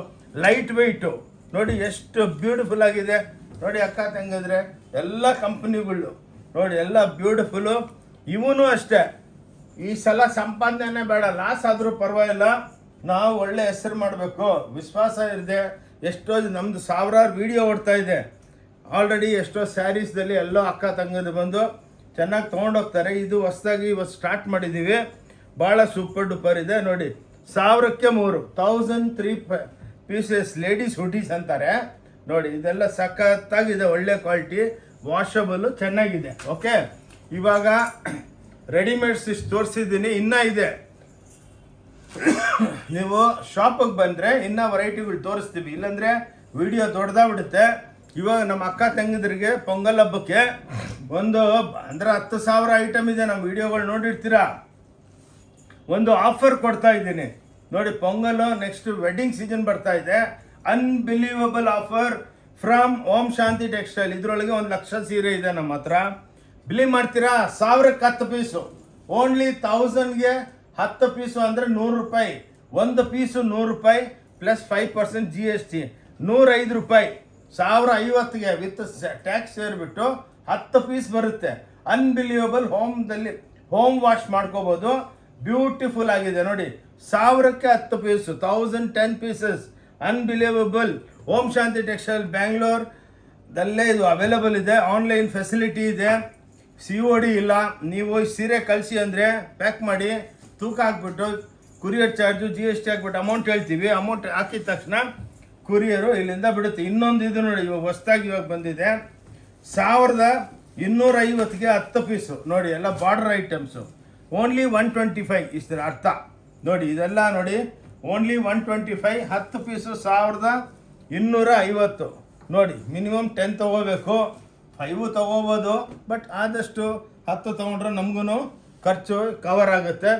light weight ನೋಡಿ ಎಷ್ಟು ಬ್ಯೂಟಿಫುಲ್ ಆಗಿದೆ ನೋಡಿ. ಅಕ್ಕ ತಂಗಿದ್ರೆ ಎಲ್ಲ ಕಂಪ್ನಿಗಳು ನೋಡಿ, ಎಲ್ಲ ಬ್ಯೂಟಿಫುಲ್ಲು. ಇವನು ಅಷ್ಟೇ. ಈ ಸಲ ಸಂಪಾದನೆ ಬೇಡ, ಲಾಸ್ ಆದರೂ ಪರವಾಗಿಲ್ಲ. ನಾವು ಒಳ್ಳೆ ಹೆಸರು ಮಾಡಬೇಕು, ವಿಶ್ವಾಸ ಇದೆ. ಎಷ್ಟೋ ನಮ್ಮದು 1000 ವಿಡಿಯೋ ಓಡ್ತಾ ಇದೆ ಆಲ್ರೆಡಿ. ಎಷ್ಟೋ ಸ್ಯಾರೀಸ್ದಲ್ಲಿ ಎಲ್ಲೋ ಅಕ್ಕ ತಂಗದು ಬಂದು ಚೆನ್ನಾಗಿ ತೊಗೊಂಡೋಗ್ತಾರೆ. ಇದು ಹೊಸದಾಗಿ ಇವತ್ತು ಸ್ಟಾರ್ಟ್ ಮಾಡಿದ್ದೀವಿ. ಭಾಳ ಸೂಪರ್ ಡೂಪರ್ ಇದೆ ನೋಡಿ. 1000ಕ್ಕೆ 3, 1003 ಪೀಸಸ್ ಲೇಡೀಸ್ ಹುಡೀಸ್ ಅಂತಾರೆ ನೋಡಿ. ಇದೆಲ್ಲ ಸಖತ್ತಾಗಿದೆ, ಒಳ್ಳೆ ಕ್ವಾಲಿಟಿ, ವಾಷಬಲ್ಲು, ಚೆನ್ನಾಗಿದೆ. ಓಕೆ, ಇವಾಗ ರೆಡಿಮೇಡ್ಸ್ ಇಷ್ಟು ತೋರಿಸಿದ್ದೀನಿ, ಇನ್ನೂ ಇದೆ. ನೀವು ಶಾಪಿಗೆ ಬಂದರೆ ಇನ್ನೂ ವೆರೈಟಿಗಳು ತೋರಿಸ್ತೀವಿ, ಇಲ್ಲಾಂದರೆ ವಿಡಿಯೋ ದೊಡ್ಡದಾಗ್ಬಿಡುತ್ತೆ. ಇವಾಗ ನಮ್ಮ ಅಕ್ಕ ತಂಗಿದ್ರಿಗೆ ಪೊಂಗಲ್ ಹಬ್ಬಕ್ಕೆ ಒಂದು ಅಂದರೆ 10,000 ಐಟಮ್ ಇದೆ. ನಮ್ಮ ವಿಡಿಯೋಗಳು ನೋಡಿರ್ತೀರ. ಒಂದು ಆಫರ್ ಕೊಡ್ತಾ ಇದ್ದೀನಿ ನೋಡಿ. ಪೊಂಗಲು ನೆಕ್ಸ್ಟ್ ವೆಡ್ಡಿಂಗ್ ಸೀಸನ್ ಬರ್ತಾ ಇದೆ. Unbelievable offer from Om Shanti textile. ಇದರೊಳಗೆ 1,00,000 ಸೀರೆ ಇದೆ ನಮ್ಮ ಹತ್ರ. ಬಿಲಿ ಮಾಡ್ತೀರಾ? 1000ಕ್ಕೆ 10 ಪೀಸು. ಓನ್ಲಿ 1000ಗೆ 10 ಪೀಸು ಅಂದರೆ 100 ರೂಪಾಯಿ. ಒಂದು ಪೀಸು 100 ರೂಪಾಯಿ ಪ್ಲಸ್ 5% GST 105 ರೂಪಾಯಿ. 1050ಗೆ ವಿತ್ ಟ್ಯಾಕ್ಸ್ ಸೇರಿಬಿಟ್ಟು 10 ಪೀಸ್ ಬರುತ್ತೆ. ಅನ್ಬಿಲೀವಬಲ್. ಹೋಮ್ ವಾಶ್ ಮಾಡ್ಕೋಬೋದು. ಬ್ಯೂಟಿಫುಲ್ ಆಗಿದೆ ನೋಡಿ. 1000ಕ್ಕೆ 10 ಪೀಸು, 1010 ಪೀಸಸ್, ಅನ್ಬಿಲೀವಬಲ್. ಓಂ ಶಾಂತಿ ಟೆಕ್ಸ್ಟೈಲ್ ಬ್ಯಾಂಗ್ಳೂರ್ದಲ್ಲೇ ಇದು ಅವೈಲೇಬಲ್ ಇದೆ. ಆನ್ಲೈನ್ ಫೆಸಿಲಿಟಿ ಇದೆ, COD ಇಲ್ಲ. ನೀವು ಸೀರೆ ಕಳಿಸಿ ಅಂದರೆ ಪ್ಯಾಕ್ ಮಾಡಿ ತೂಕ ಹಾಕ್ಬಿಟ್ಟು ಕುರಿಯರ್ ಚಾರ್ಜು GST ಹಾಕ್ಬಿಟ್ಟು ಅಮೌಂಟ್ ಹೇಳ್ತೀವಿ. ಅಮೌಂಟ್ ಹಾಕಿದ ತಕ್ಷಣ ಕುರಿಯರು ಇಲ್ಲಿಂದ ಬಿಡುತ್ತೆ. ಇನ್ನೊಂದು ಇದು ನೋಡಿ, ಇವಾಗ ಹೊಸ್ದಾಗಿ ಇವಾಗ ಬಂದಿದೆ 1250ಗೆ 10 ಪೀಸು ನೋಡಿ. ಎಲ್ಲ ಬಾರ್ಡರ್ ಐಟಮ್ಸು. ಓನ್ಲಿ 125 ಇಷ್ಟರ ಅರ್ಥ ನೋಡಿ. ಇದೆಲ್ಲ ನೋಡಿ, ಓನ್ಲಿ 125, 10 ಪೀಸು 1250 ನೋಡಿ. ಮಿನಿಮಮ್ 10 ತೊಗೋಬೇಕು, 5 ತೊಗೋಬೋದು, ಬಟ್ ಆದಷ್ಟು 10 ತೊಗೊಂಡ್ರೆ ನಮಗೂ ಖರ್ಚು ಕವರ್ ಆಗುತ್ತೆ.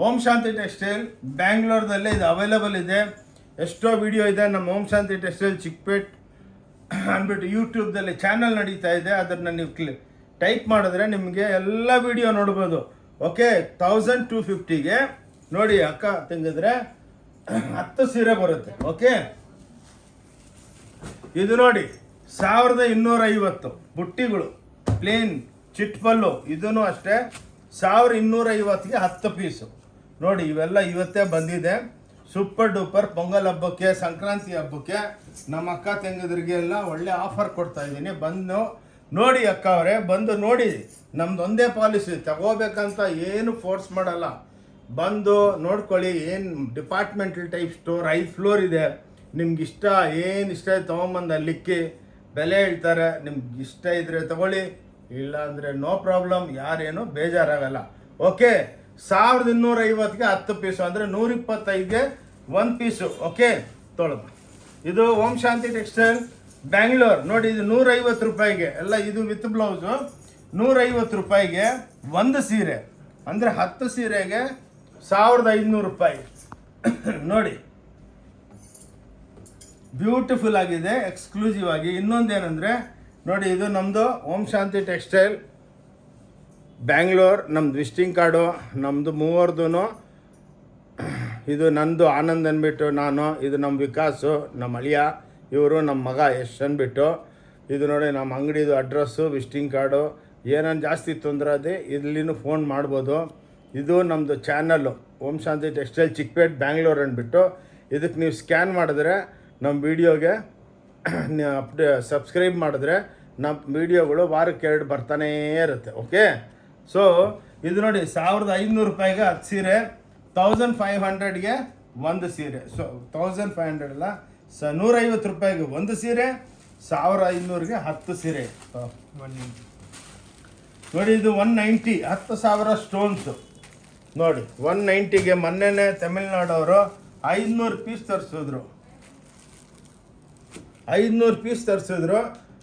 ಓಂ ಶಾಂತಿ ಟೆಕ್ಸ್ಟೈಲ್ ಬ್ಯಾಂಗ್ಳೂರ್ದಲ್ಲೇ ಇದು ಅವೈಲೇಬಲ್ ಇದೆ. ಎಷ್ಟೋ ವಿಡಿಯೋ ಇದೆ ನಮ್ಮ ಓಂ ಶಾಂತಿ ಟೆಕ್ಸ್ಟೈಲ್ ಚಿಕ್ಕಪೇಟ್ ಅಂದ್ಬಿಟ್ಟು ಯೂಟ್ಯೂಬ್ದಲ್ಲಿ ಚಾನಲ್ ನಡೀತಾ ಇದೆ. ಅದನ್ನು ನೀವು ಟೈಪ್ ಮಾಡಿದ್ರೆ ನಿಮಗೆ ಎಲ್ಲ ವಿಡಿಯೋ ನೋಡ್ಬೋದು. ಓಕೆ, 1250ಗೆ ನೋಡಿ ಅಕ್ಕ ತೆಗೆದ್ರೆ 10 ಸೀರೆ ಬರುತ್ತೆ. ಓಕೆ, ಇದು ನೋಡಿ 1250 ಬುಟ್ಟಿಗಳು, ಪ್ಲೇನ್ ಚಿಟ್ಪಲ್ಲು. ಇದೂ ಅಷ್ಟೇ 1250ಗೆ 10 ಪೀಸು ನೋಡಿ. ಇವೆಲ್ಲ ಇವತ್ತೇ ಬಂದಿದೆ. ಸೂಪರ್ ಡೂಪರ್ ಪೊಂಗಲ್ ಹಬ್ಬಕ್ಕೆ, ಸಂಕ್ರಾಂತಿ ಹಬ್ಬಕ್ಕೆ ನಮ್ಮ ಅಕ್ಕ ತಂಗಿದ್ರಿಗೆ ಎಲ್ಲ ಒಳ್ಳೆ ಆಫರ್ ಕೊಡ್ತಾ ಇದ್ದೀನಿ. ಬಂದು ನೋಡಿ ಅಕ್ಕ ಅವರೇ, ಬಂದು ನೋಡಿ. ನಮ್ದು ಒಂದೇ ಪಾಲಿಸಿ, ತಗೋಬೇಕಂತ ಏನು ಫೋರ್ಸ್ ಮಾಡಲ್ಲ. ಬಂದು ನೋಡ್ಕೊಳ್ಳಿ. ಏನು ಡಿಪಾರ್ಟ್ಮೆಂಟಲ್ ಟೈಪ್ ಸ್ಟೋರ್, 5 ಫ್ಲೋರ್ ಇದೆ. ನಿಮ್ಗೆ ಇಷ್ಟ ಏನು ಇಷ್ಟ ಇದೆ ತೊಗೊಂಬಂದು ಅಲ್ಲಿಕ್ಕಿ ಬೆಲೆ ಹೇಳ್ತಾರೆ. ನಿಮ್ಗೆ ಇಷ್ಟ ಇದ್ರೆ ತಗೊಳ್ಳಿ, ಇಲ್ಲ ಅಂದರೆ ನೋ ಪ್ರಾಬ್ಲಮ್, ಯಾರೇನು ಬೇಜಾರಾಗಲ್ಲ. ಓಕೆ, 1250ಗೆ 10 ಪೀಸು ಅಂದರೆ 125ಗೆ 1 ಪೀಸು. ಓಕೆ, ತೊಗೊಳಮ್ಮ. ಇದು ಓಂ ಶಾಂತಿ ಟೆಕ್ಸ್ಟೈಲ್ ಬ್ಯಾಂಗ್ಳೂರ್ ನೋಡಿ. ಇದು 150 ರೂಪಾಯಿಗೆ ಎಲ್ಲ, ಇದು ವಿತ್ ಬ್ಲೌಸು 150 ರೂಪಾಯಿಗೆ 1 ಸೀರೆ ಅಂದರೆ 10 ಸೀರೆಗೆ 1500 ರೂಪಾಯಿ ನೋಡಿ. ಬ್ಯೂಟಿಫುಲ್ ಆಗಿದೆ, ಎಕ್ಸ್ಕ್ಲೂಸಿವ್ ಆಗಿ. ಇನ್ನೊಂದೇನೆಂದರೆ ನೋಡಿ, ಇದು ನಮ್ಮದು ಓಂ ಶಾಂತಿ ಟೆಕ್ಸ್ಟೈಲ್ ಬ್ಯಾಂಗ್ಳೂರ್. ನಮ್ಮದು ವಿಸಿಟಿಂಗ್ ಕಾರ್ಡು ನಮ್ಮದು ಮೂವರ್ದು. ಇದು ನಂದು ಆನಂದ್ ಅಂದ್ಬಿಟ್ಟು ನಾನು, ಇದು ನಮ್ಮ ವಿಕಾಸು ನಮ್ಮ ಅಳಿಯ, ಇವರು ನಮ್ಮ ಮಗ ಯಶ್ ಅಂದ್ಬಿಟ್ಟು. ಇದು ನೋಡಿ ನಮ್ಮ ಅಂಗಡಿದು ಅಡ್ರೆಸ್ಸು, ವಿಸಿಟಿಂಗ್ ಕಾರ್ಡು. ಏನೇನು ಜಾಸ್ತಿ ತೊಂದರೆ ಅದೇ ಇಲ್ಲಿನೂ ಫೋನ್ ಮಾಡ್ಬೋದು. ಇದು ನಮ್ಮದು ಚಾನಲ್ಲು ಓಂ ಶಾಂತಿ ಟೆಕ್ಸ್ಟೈಲ್ ಚಿಕ್ಕಪೇಟ್ ಬ್ಯಾಂಗ್ಳೂರ್ ಅಂದ್ಬಿಟ್ಟು. ಇದಕ್ಕೆ ನೀವು ಸ್ಕ್ಯಾನ್ ಮಾಡಿದ್ರೆ ನಮ್ಮ ವೀಡಿಯೋಗೆ ಸಬ್ಸ್ಕ್ರೈಬ್ ಮಾಡಿದ್ರೆ ನಮ್ಮ ವೀಡಿಯೋಗಳು ವಾರಕ್ಕೆ 2 ಬರ್ತಾನೇ ಇರುತ್ತೆ. ಓಕೆ, ಸೊ ಇದು ನೋಡಿ 1500 ರೂಪಾಯಿಗೆ 10 ಸೀರೆ, 1500ಗೆ 1 ಸೀರೆ. ಸೊ 1500 ಅಲ್ಲ, 150 ರೂಪಾಯಿಗೆ 1 ಸೀರೆ, 1500ಗೆ 10 ಸೀರೆ ನೋಡಿ. ಇದು 190, 10,000 ಸ್ಟೋನ್ಸು ನೋಡಿ. 190ಗೆ ಮೊನ್ನೆನೇ ತಮಿಳ್ನಾಡವರು 500 ಪೀಸ್ ತರಿಸಿದ್ರು. 500 ಪೀಸ್ ತರಿಸಿದ್ರು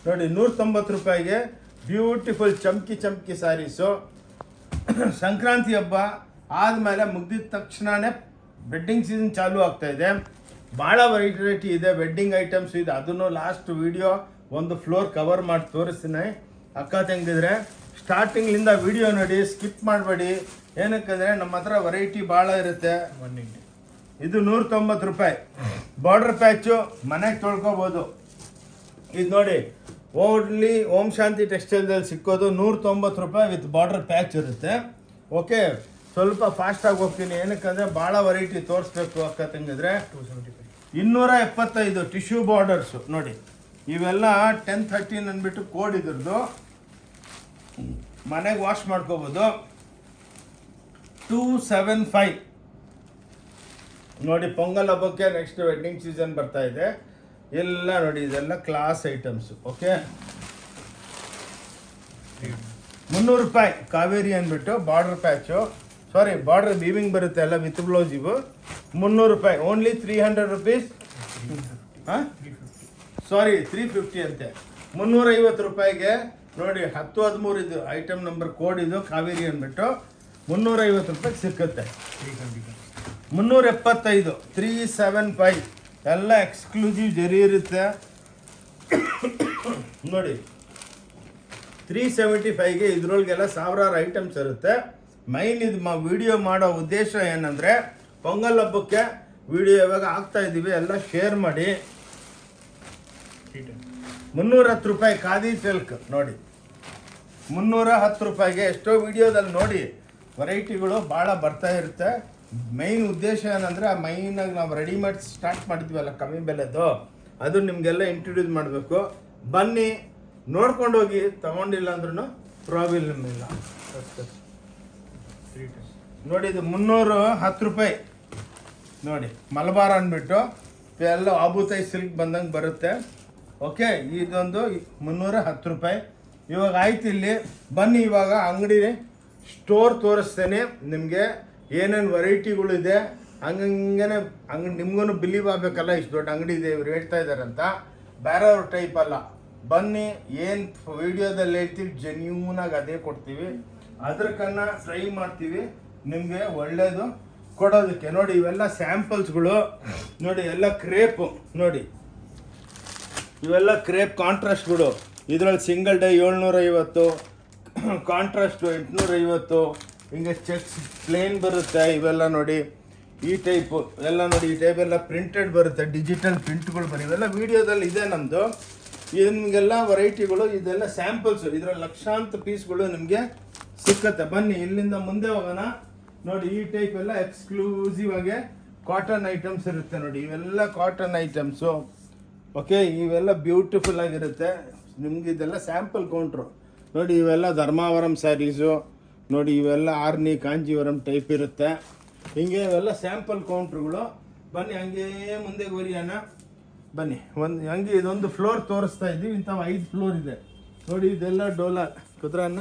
ನೋಡಿ. 190 ರೂಪಾಯಿಗೆ ಬ್ಯೂಟಿಫುಲ್ ಚಮ್ಕಿ ಸ್ಯಾರೀಸು. ಸಂಕ್ರಾಂತಿ ಹಬ್ಬ ಆದಮೇಲೆ ಮುಗ್ದಿದ ತಕ್ಷಣವೇ ವೆಡ್ಡಿಂಗ್ ಸೀಸನ್ ಚಾಲೂ ಆಗ್ತಾಯಿದೆ. ಭಾಳ ವೆರೈಟಿ ಇದೆ, ವೆಡ್ಡಿಂಗ್ ಐಟಮ್ಸ್ ಇದೆ. ಅದನ್ನು ಲಾಸ್ಟ್ ವಿಡಿಯೋ ಒಂದು ಫ್ಲೋರ್ ಕವರ್ ಮಾಡಿ ತೋರಿಸ್ತೀನಿ. ಅಕ್ಕ ತಂಗಿದ್ರೆ ಸ್ಟಾರ್ಟಿಂಗ್ಲಿಂದ ವಿಡಿಯೋ ನೋಡಿ, ಸ್ಕಿಪ್ ಮಾಡಬೇಡಿ. ಏನಕ್ಕಂದರೆ ನಮ್ಮ ಹತ್ರ ವೆರೈಟಿ ಭಾಳ ಇರುತ್ತೆ. ಇದು 190 ರೂಪಾಯಿ ಬಾರ್ಡರ್ ಪ್ಯಾಚು, ಮನೆಗೆ ತೊಳ್ಕೊಬೋದು. ಇದು ನೋಡಿ, ಓನ್ಲಿ ಓಂ ಶಾಂತಿ ಟೆಕ್ಸ್ಟೈಲ್ದಲ್ಲಿ ಸಿಕ್ಕೋದು 190 ರೂಪಾಯಿ ವಿತ್ ಬಾರ್ಡರ್ ಪ್ಯಾಚ್ ಇರುತ್ತೆ. ಓಕೆ, ಸ್ವಲ್ಪ ಫಾಸ್ಟಾಗಿ ಹೋಗ್ತೀನಿ, ಏನಕ್ಕಂದರೆ ಭಾಳ ವೆರೈಟಿ ತೋರಿಸ್ಬೇಕು ಅಕ್ಕ ತಂಗಿದ್ರೆ. 275 ಟಿಶ್ಯೂ ಬಾರ್ಡರ್ಸು ನೋಡಿ. ಇವೆಲ್ಲ 1013 ಅಂದ್ಬಿಟ್ಟು ಕೋಡ್ ಇದ್ರದ್ದು, ಮನೆಗೆ ವಾಶ್ ಮಾಡ್ಕೋಬೋದು. 275 ನೋಡಿ. ಪೊಂಗಲ್ ಹಬ್ಬಕ್ಕೆ ನೆಕ್ಸ್ಟ್ ವೆಡ್ಡಿಂಗ್ ಸೀಸನ್ ಬರ್ತಾ ಇದೆ. ಎಲ್ಲ ನೋಡಿ, ಇದೆಲ್ಲ ಕ್ಲಾಸ್ ಐಟಮ್ಸು. ಓಕೆ, 300 ರೂಪಾಯಿ ಕಾವೇರಿ ಅಂದ್ಬಿಟ್ಟು ಬಾರ್ಡರ್ ಪ್ಯಾಚು, ಸಾರಿ ಬಾರ್ಡರ್ ವೀವಿಂಗ್ ಬರುತ್ತೆ ಎಲ್ಲ ವಿತ್ ಬ್ಲೌಸ್. ಇವು 300 ರೂಪಾಯಿ. Only 300 rupees. ಹಾಂ, ಸಾರಿ 350 ಅಂತೆ. 350 ರೂಪಾಯಿಗೆ ನೋಡಿ. 1013 ಇದು ಐಟಮ್ ನಂಬರ್ ಕೋಡ್, ಇದು ಕಾವೇರಿ ಅಂದ್ಬಿಟ್ಟು 350 ರೂಪಾಯಿಗೆ ಸಿಕ್ಕುತ್ತೆ. 375 375 ಎಲ್ಲ ಎಕ್ಸ್ಕ್ಲೂಸಿವ್ ಜರಿ ಇರುತ್ತೆ ನೋಡಿ. 375ಗೆ ಇದ್ರೊಳಗೆಲ್ಲ ಸಾವಿರಾರು ಐಟಮ್ಸ್ ಇರುತ್ತೆ. ಮೈನ್ ಇದು ವಿಡಿಯೋ ಮಾಡೋ ಉದ್ದೇಶ ಏನಂದರೆ, ಪೊಂಗಲ್ ಹಬ್ಬಕ್ಕೆ ವಿಡಿಯೋ ಇವಾಗ ಆಗ್ತಾ ಇದ್ದೀವಿ, ಎಲ್ಲ ಶೇರ್ ಮಾಡಿ. 310 ರೂಪಾಯಿ ಖಾದಿ ಸಿಲ್ಕ್ ನೋಡಿ. 310 ರೂಪಾಯಿಗೆ ಎಷ್ಟೋ ವಿಡಿಯೋದಲ್ಲಿ ನೋಡಿ ವೆರೈಟಿಗಳು ಭಾಳ ಬರ್ತಾ ಇರುತ್ತೆ. ಮೈನ್ ಉದ್ದೇಶ ಏನಂದರೆ ಮೈನಾಗಿ ನಾವು ರೆಡಿಮೇಡ್ ಸ್ಟಾರ್ಟ್ ಮಾಡಿದ್ವಲ್ಲ ಕಮ್ಮಿ ಬೆಲೆದು, ಅದು ನಿಮಗೆಲ್ಲ ಇಂಟ್ರೊಡ್ಯೂಸ್ ಮಾಡಬೇಕು. ಬನ್ನಿ ನೋಡ್ಕೊಂಡು ಹೋಗಿ, ತಗೊಂಡಿಲ್ಲ ಅಂದ್ರೂ ಪ್ರಾಬ್ಲಮ್ ಇಲ್ಲ. ನೋಡಿ ಇದು 310 ರೂಪಾಯಿ. ನೋಡಿ ಮಲಬಾರ್ ಅಂದ್ಬಿಟ್ಟು ಎಲ್ಲ ಆಬೂತಾಯಿ ಸಿಲ್ಕ್ ಬಂದಂಗೆ ಬರುತ್ತೆ. ಓಕೆ, ಇದೊಂದು 310 ರೂಪಾಯಿ. ಇವಾಗ ಆಯ್ತು, ಇಲ್ಲಿ ಬನ್ನಿ ಇವಾಗ ಅಂಗಡಿ ಸ್ಟೋರ್ ತೋರಿಸ್ತೇನೆ ನಿಮಗೆ ಏನೇನು ವೆರೈಟಿಗಳಿದೆ. ಹಂಗಂಗೆ ಅಂಗಡಿ ನಿಮ್ಗೂ ಬಿಲೀವ್ ಆಗಬೇಕಲ್ಲ, ಇಷ್ಟು ದೊಡ್ಡ ಅಂಗಡಿ ಇದೆ ಇವ್ರು ಹೇಳ್ತಾ ಇದ್ದಾರೆ ಅಂತ. ಬೇರೆಯವ್ರ ಟೈಪ್ ಅಲ್ಲ. ಬನ್ನಿ, ಏನು ವಿಡಿಯೋದಲ್ಲಿ ಹೇಳ್ತೀವಿ ಜೆನ್ಯೂನಾಗಿ ಅದೇ ಕೊಡ್ತೀವಿ. ಅದ್ರಕನ್ನ ಟ್ರೈ ಮಾಡ್ತೀವಿ ನಿಮಗೆ ಒಳ್ಳೇದು ಕೊಡೋದಕ್ಕೆ. ನೋಡಿ ಇವೆಲ್ಲ ಸ್ಯಾಂಪಲ್ಸ್ಗಳು. ನೋಡಿ ಎಲ್ಲ ಕ್ರೇಪು. ನೋಡಿ ಇವೆಲ್ಲ ಕ್ರೇಪ್ ಕಾಂಟ್ರಾಸ್ಟ್ಗಳು. ಇದರಲ್ಲಿ ಸಿಂಗಲ್ ಡೈ 750, ಕಾಂಟ್ರಾಸ್ಟು 850, ಹಿಂಗೆ ಚೆಕ್ಸ್ ಪ್ಲೇನ್ ಬರುತ್ತೆ. ಇವೆಲ್ಲ ನೋಡಿ ಈ ಟೈಪು ಎಲ್ಲ ನೋಡಿ, ಈ ಟೈಪ್ ಎಲ್ಲ ಪ್ರಿಂಟೆಡ್ ಬರುತ್ತೆ, ಡಿಜಿಟಲ್ ಪ್ರಿಂಟ್ಗಳು ಬರೀ. ಇವೆಲ್ಲ ವೀಡಿಯೋದಲ್ಲಿ ಇದೆ ನಮ್ಮದು. ಇದು ನಿಮಗೆಲ್ಲ ವೆರೈಟಿಗಳು, ಇದೆಲ್ಲ ಸ್ಯಾಂಪಲ್ಸು. ಇದರಲ್ಲಿ ಲಕ್ಷಾಂತರ ಪೀಸ್ಗಳು ನಿಮಗೆ ಸಿಕ್ಕತ್ತೆ. ಬನ್ನಿ ಇಲ್ಲಿಂದ ಮುಂದೆ ಹೋಗೋಣ. ನೋಡಿ ಈ ಟೈಪ್ ಎಲ್ಲ ಎಕ್ಸ್ಕ್ಲೂಸಿವ್ ಆಗಿ ಕಾಟನ್ ಐಟಮ್ಸ್ ಇರುತ್ತೆ. ನೋಡಿ ಇವೆಲ್ಲ ಕಾಟನ್ ಐಟಮ್ಸು. ಓಕೆ, ಇವೆಲ್ಲ ಬ್ಯೂಟಿಫುಲ್ ಆಗಿರುತ್ತೆ. ನಿಮ್ಗೆ ಇದೆಲ್ಲ ಸ್ಯಾಂಪಲ್ ಕೌಂಟ್ರು. ನೋಡಿ ಇವೆಲ್ಲ ಧರ್ಮಾವರಂ ಸ್ಯಾರೀಸು. ನೋಡಿ ಇವೆಲ್ಲ ಆರ್ನಿ ಕಾಂಜೀವರಂ ಟೈಪ್ ಇರುತ್ತೆ. ಹಿಂಗೆ ಇವೆಲ್ಲ ಸ್ಯಾಂಪಲ್ ಕೌಂಟ್ರುಗಳು. ಬನ್ನಿ ಹಂಗೆ ಮುಂದೆ ಬರಿಯೋಣ. ಬನ್ನಿ ಹಂಗೆ ಇದೊಂದು ಫ್ಲೋರ್ ತೋರಿಸ್ತಾ ಇದ್ದೀವಿ. ಇಂಥವು 5 ಫ್ಲೋರ್ ಇದೆ. ನೋಡಿ ಇದೆಲ್ಲ ಡೋಲಾರ್ ಕುದ್ರನ್ನ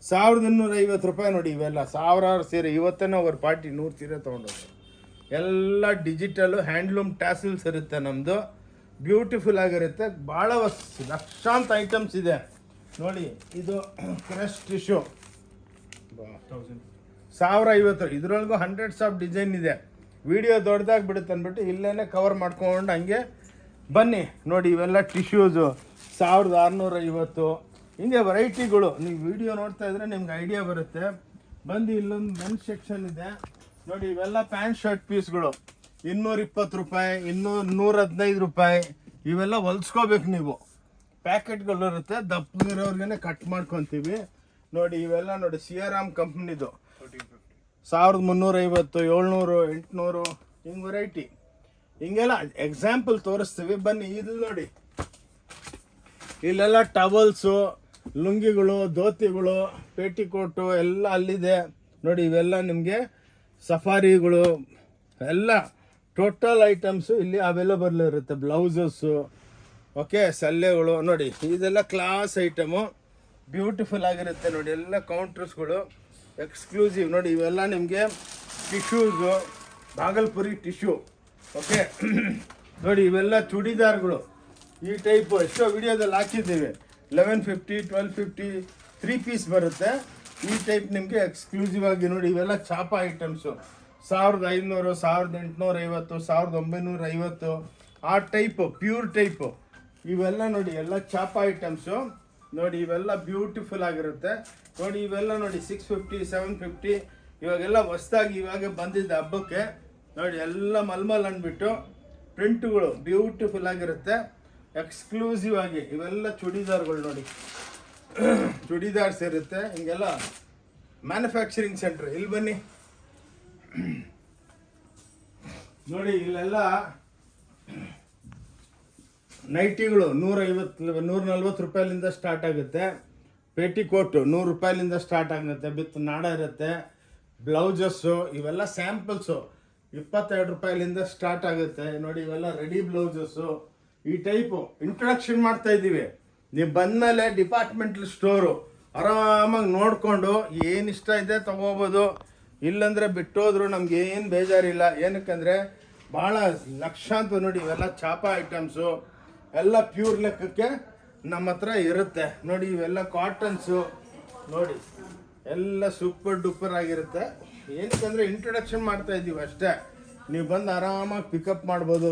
1250 ರೂಪಾಯಿ. ನೋಡಿ ಇವೆಲ್ಲ ಸಾವಿರಾರು ಸೀರೆ. ಇವತ್ತೇನೋ ಅವ್ರ ಪಾರ್ಟಿ 100 ಸೀರೆ ತೊಗೊಂಡೋದ್ರು. ಎಲ್ಲ ಡಿಜಿಟಲು ಹ್ಯಾಂಡ್ಲೂಮ್ ಟ್ಯಾಸಲ್ಸ್ ಇರುತ್ತೆ ನಮ್ಮದು. ಬ್ಯೂಟಿಫುಲ್ ಆಗಿರುತ್ತೆ. ಭಾಳ ಲಕ್ಷಾಂತರ ಐಟಮ್ಸ್ ಇದೆ. ನೋಡಿ ಇದು ಕ್ರಶ್ ಟಿಶ್ಯೂ 1050. ಇದರೊಳಗೂ ಹಂಡ್ರೆಡ್ಸ್ ಆಫ್ ಡಿಸೈನ್ ಇದೆ. ವಿಡಿಯೋ ದೊಡ್ಡದಾಗಿ ಬಿಡುತ್ತೆ ಅಂದ್ಬಿಟ್ಟು ಇಲ್ಲೇ ಕವರ್ ಮಾಡ್ಕೊಂಡು ಹಂಗೆ ಬನ್ನಿ. ನೋಡಿ ಇವೆಲ್ಲ ಟಿಶ್ಯೂಸು 1650. ಹಿಂಗೆ ವೆರೈಟಿಗಳು. ನೀವು ವಿಡಿಯೋ ನೋಡ್ತಾ ಇದ್ರೆ ನಿಮ್ಗೆ ಐಡಿಯಾ ಬರುತ್ತೆ. ಬಂದು ಇಲ್ಲೊಂದು ಮೆನ್ಸ್ ಸೆಕ್ಷನ್ ಇದೆ. ನೋಡಿ ಇವೆಲ್ಲ ಪ್ಯಾಂಟ್ ಶರ್ಟ್ ಪೀಸ್ಗಳು 220 ರೂಪಾಯಿ, 115 ರೂಪಾಯಿ. ಇವೆಲ್ಲ ಹೊಲ್ಸ್ಕೋಬೇಕು ನೀವು. ಪ್ಯಾಕೆಟ್ಗಳು ಇರುತ್ತೆ, ದಪ್ಪಗಿರೋರ್ಗೆ ಕಟ್ ಮಾಡ್ಕೊತೀವಿ. ನೋಡಿ ಇವೆಲ್ಲ ನೋಡಿ ಸಿಯಾರಾಮ್ ಕಂಪ್ನಿದು 1350, 700, 800 ಹಿಂಗೆ ವೆರೈಟಿ. ಹಿಂಗೆಲ್ಲ ಎಕ್ಸಾಂಪಲ್ ತೋರಿಸ್ತೀವಿ. ಬನ್ನಿ ಇಲ್ಲಿ ನೋಡಿ, ಇಲ್ಲೆಲ್ಲ ಟವಲ್ಸು, ಲುಂಗಿಗಳು, ಧೋತಿಗಳು, ಪೇಟಿಕೋಟು ಎಲ್ಲ ಅಲ್ಲಿದೆ. ನೋಡಿ ಇವೆಲ್ಲ ನಿಮಗೆ ಸಫಾರಿಗಳು ಎಲ್ಲ ಟೋಟಲ್ ಐಟಮ್ಸು ಇಲ್ಲಿ ಅವೈಲೇಬಲ್ ಇರುತ್ತೆ. ಬ್ಲೌಸಸ್ಸು, ಓಕೆ, ಸಲ್ಲೆಗಳು. ನೋಡಿ ಇದೆಲ್ಲ ಕ್ಲಾಸ್ ಐಟಮು, ಬ್ಯೂಟಿಫುಲ್ ಆಗಿರುತ್ತೆ. ನೋಡಿ ಎಲ್ಲ ಕೌಂಟರ್ಸ್ಗಳು ಎಕ್ಸ್ಕ್ಲೂಸಿವ್. ನೋಡಿ ಇವೆಲ್ಲ ನಿಮಗೆ ಟಿಶ್ಯೂಸು, ಬಾಗಲ್ಪುರಿ ಟಿಶ್ಯೂ. ಓಕೆ, ನೋಡಿ ಇವೆಲ್ಲ ಚೂಡಿದಾರ್ಗಳು ಈ ಟೈಪು. ಎಷ್ಟೋ ವಿಡಿಯೋದಲ್ಲಿ ಹಾಕಿದ್ದೀವಿ. 1150, 1250 3 ಪೀಸ್ ಬರುತ್ತೆ. ಈ ಟೈಪ್ ನಿಮಗೆ ಎಕ್ಸ್ಕ್ಲೂಸಿವ್ ಆಗಿ. ನೋಡಿ ಇವೆಲ್ಲ ಚಾಪ ಐಟಮ್ಸು 1500, 1850, 1950 ಆ ಟೈಪು, ಪ್ಯೂರ್ ಟೈಪು. ಇವೆಲ್ಲ ನೋಡಿ ಎಲ್ಲ ಚಾಪ ಐಟಮ್ಸು. ನೋಡಿ ಇವೆಲ್ಲ ಬ್ಯೂಟಿಫುಲ್ ಆಗಿರುತ್ತೆ. ನೋಡಿ ಇವೆಲ್ಲ ನೋಡಿ 650, 750. ಇವಾಗೆಲ್ಲ ಹೊಸ್ದಾಗಿ ಇವಾಗ ಬಂದಿದ್ದ ಹಬ್ಬಕ್ಕೆ. ನೋಡಿ ಎಲ್ಲ ಮಲ್ಮಲ್ ಅಂದ್ಬಿಟ್ಟು ಪ್ರಿಂಟ್ಗಳು ಬ್ಯೂಟಿಫುಲ್ ಆಗಿರುತ್ತೆ, ಎಕ್ಸ್ಕ್ಲೂಸಿವ್ ಆಗಿ. ಇವೆಲ್ಲ ಚೂಡಿದಾರ್ಗಳು ನೋಡಿ, ಚೂಡಿದಾರ್ಸ್ ಇರುತ್ತೆ. ಹಿಂಗೆಲ್ಲ ಮ್ಯಾನುಫ್ಯಾಕ್ಚರಿಂಗ್ ಸೆಂಟ್ರ್. ಇಲ್ಲಿ ಬನ್ನಿ ನೋಡಿ, ಇಲ್ಲೆಲ್ಲ ನೈಟಿಗಳು 140 ರೂಪಾಯಿಲಿಂದ ಸ್ಟಾರ್ಟ್ ಆಗುತ್ತೆ. ಪೇಟಿಕೋಟು 100 ರೂಪಾಯಿಲಿಂದ ಸ್ಟಾರ್ಟ್ ಆಗುತ್ತೆ. ಬಿತ್ತು ನಾಡ ಇರುತ್ತೆ. ಬ್ಲೌಸಸ್ಸು ಇವೆಲ್ಲ ಸ್ಯಾಂಪಲ್ಸು 22 ರೂಪಾಯಿಲಿಂದ ಸ್ಟಾರ್ಟ್ ಆಗುತ್ತೆ. ನೋಡಿ ಇವೆಲ್ಲ ರೆಡಿ ಬ್ಲೌಸಸ್ಸು ಈ ಟೈಪು ಇಂಟ್ರೊಡಕ್ಷನ್ ಮಾಡ್ತಾ ಇದ್ದೀವಿ. ನೀವು ಬಂದಮೇಲೆ ಡಿಪಾರ್ಟ್ಮೆಂಟಲ್ ಸ್ಟೋರು ಆರಾಮಾಗಿ ನೋಡಿಕೊಂಡು ಏನು ಇಷ್ಟ ಇದೆ ತೊಗೋಬೋದು. ಇಲ್ಲಾಂದರೆ ಬಿಟ್ಟೋದ್ರು ನಮ್ಗೆ ಏನು ಬೇಜಾರಿಲ್ಲ. ಏನಕ್ಕಂದರೆ ಭಾಳ ಲಕ್ಷಾಂತರ. ನೋಡಿ ಇವೆಲ್ಲ ಚಾಪ ಐಟಮ್ಸು ಎಲ್ಲ ಪ್ಯೂರ್ ಲೆಕ್ಕಕ್ಕೆ ನಮ್ಮ ಹತ್ರ ಇರುತ್ತೆ. ನೋಡಿ ಇವೆಲ್ಲ ಕಾಟನ್ಸು ನೋಡಿ ಎಲ್ಲ ಸೂಪರ್ ಡೂಪರ್ ಆಗಿರುತ್ತೆ. ಏನಕ್ಕಂದರೆ ಇಂಟ್ರೊಡಕ್ಷನ್ ಮಾಡ್ತಾ ಇದ್ದೀವಿ ಅಷ್ಟೇ. ನೀವು ಬಂದು ಆರಾಮಾಗಿ ಪಿಕಪ್ ಮಾಡ್ಬೋದು.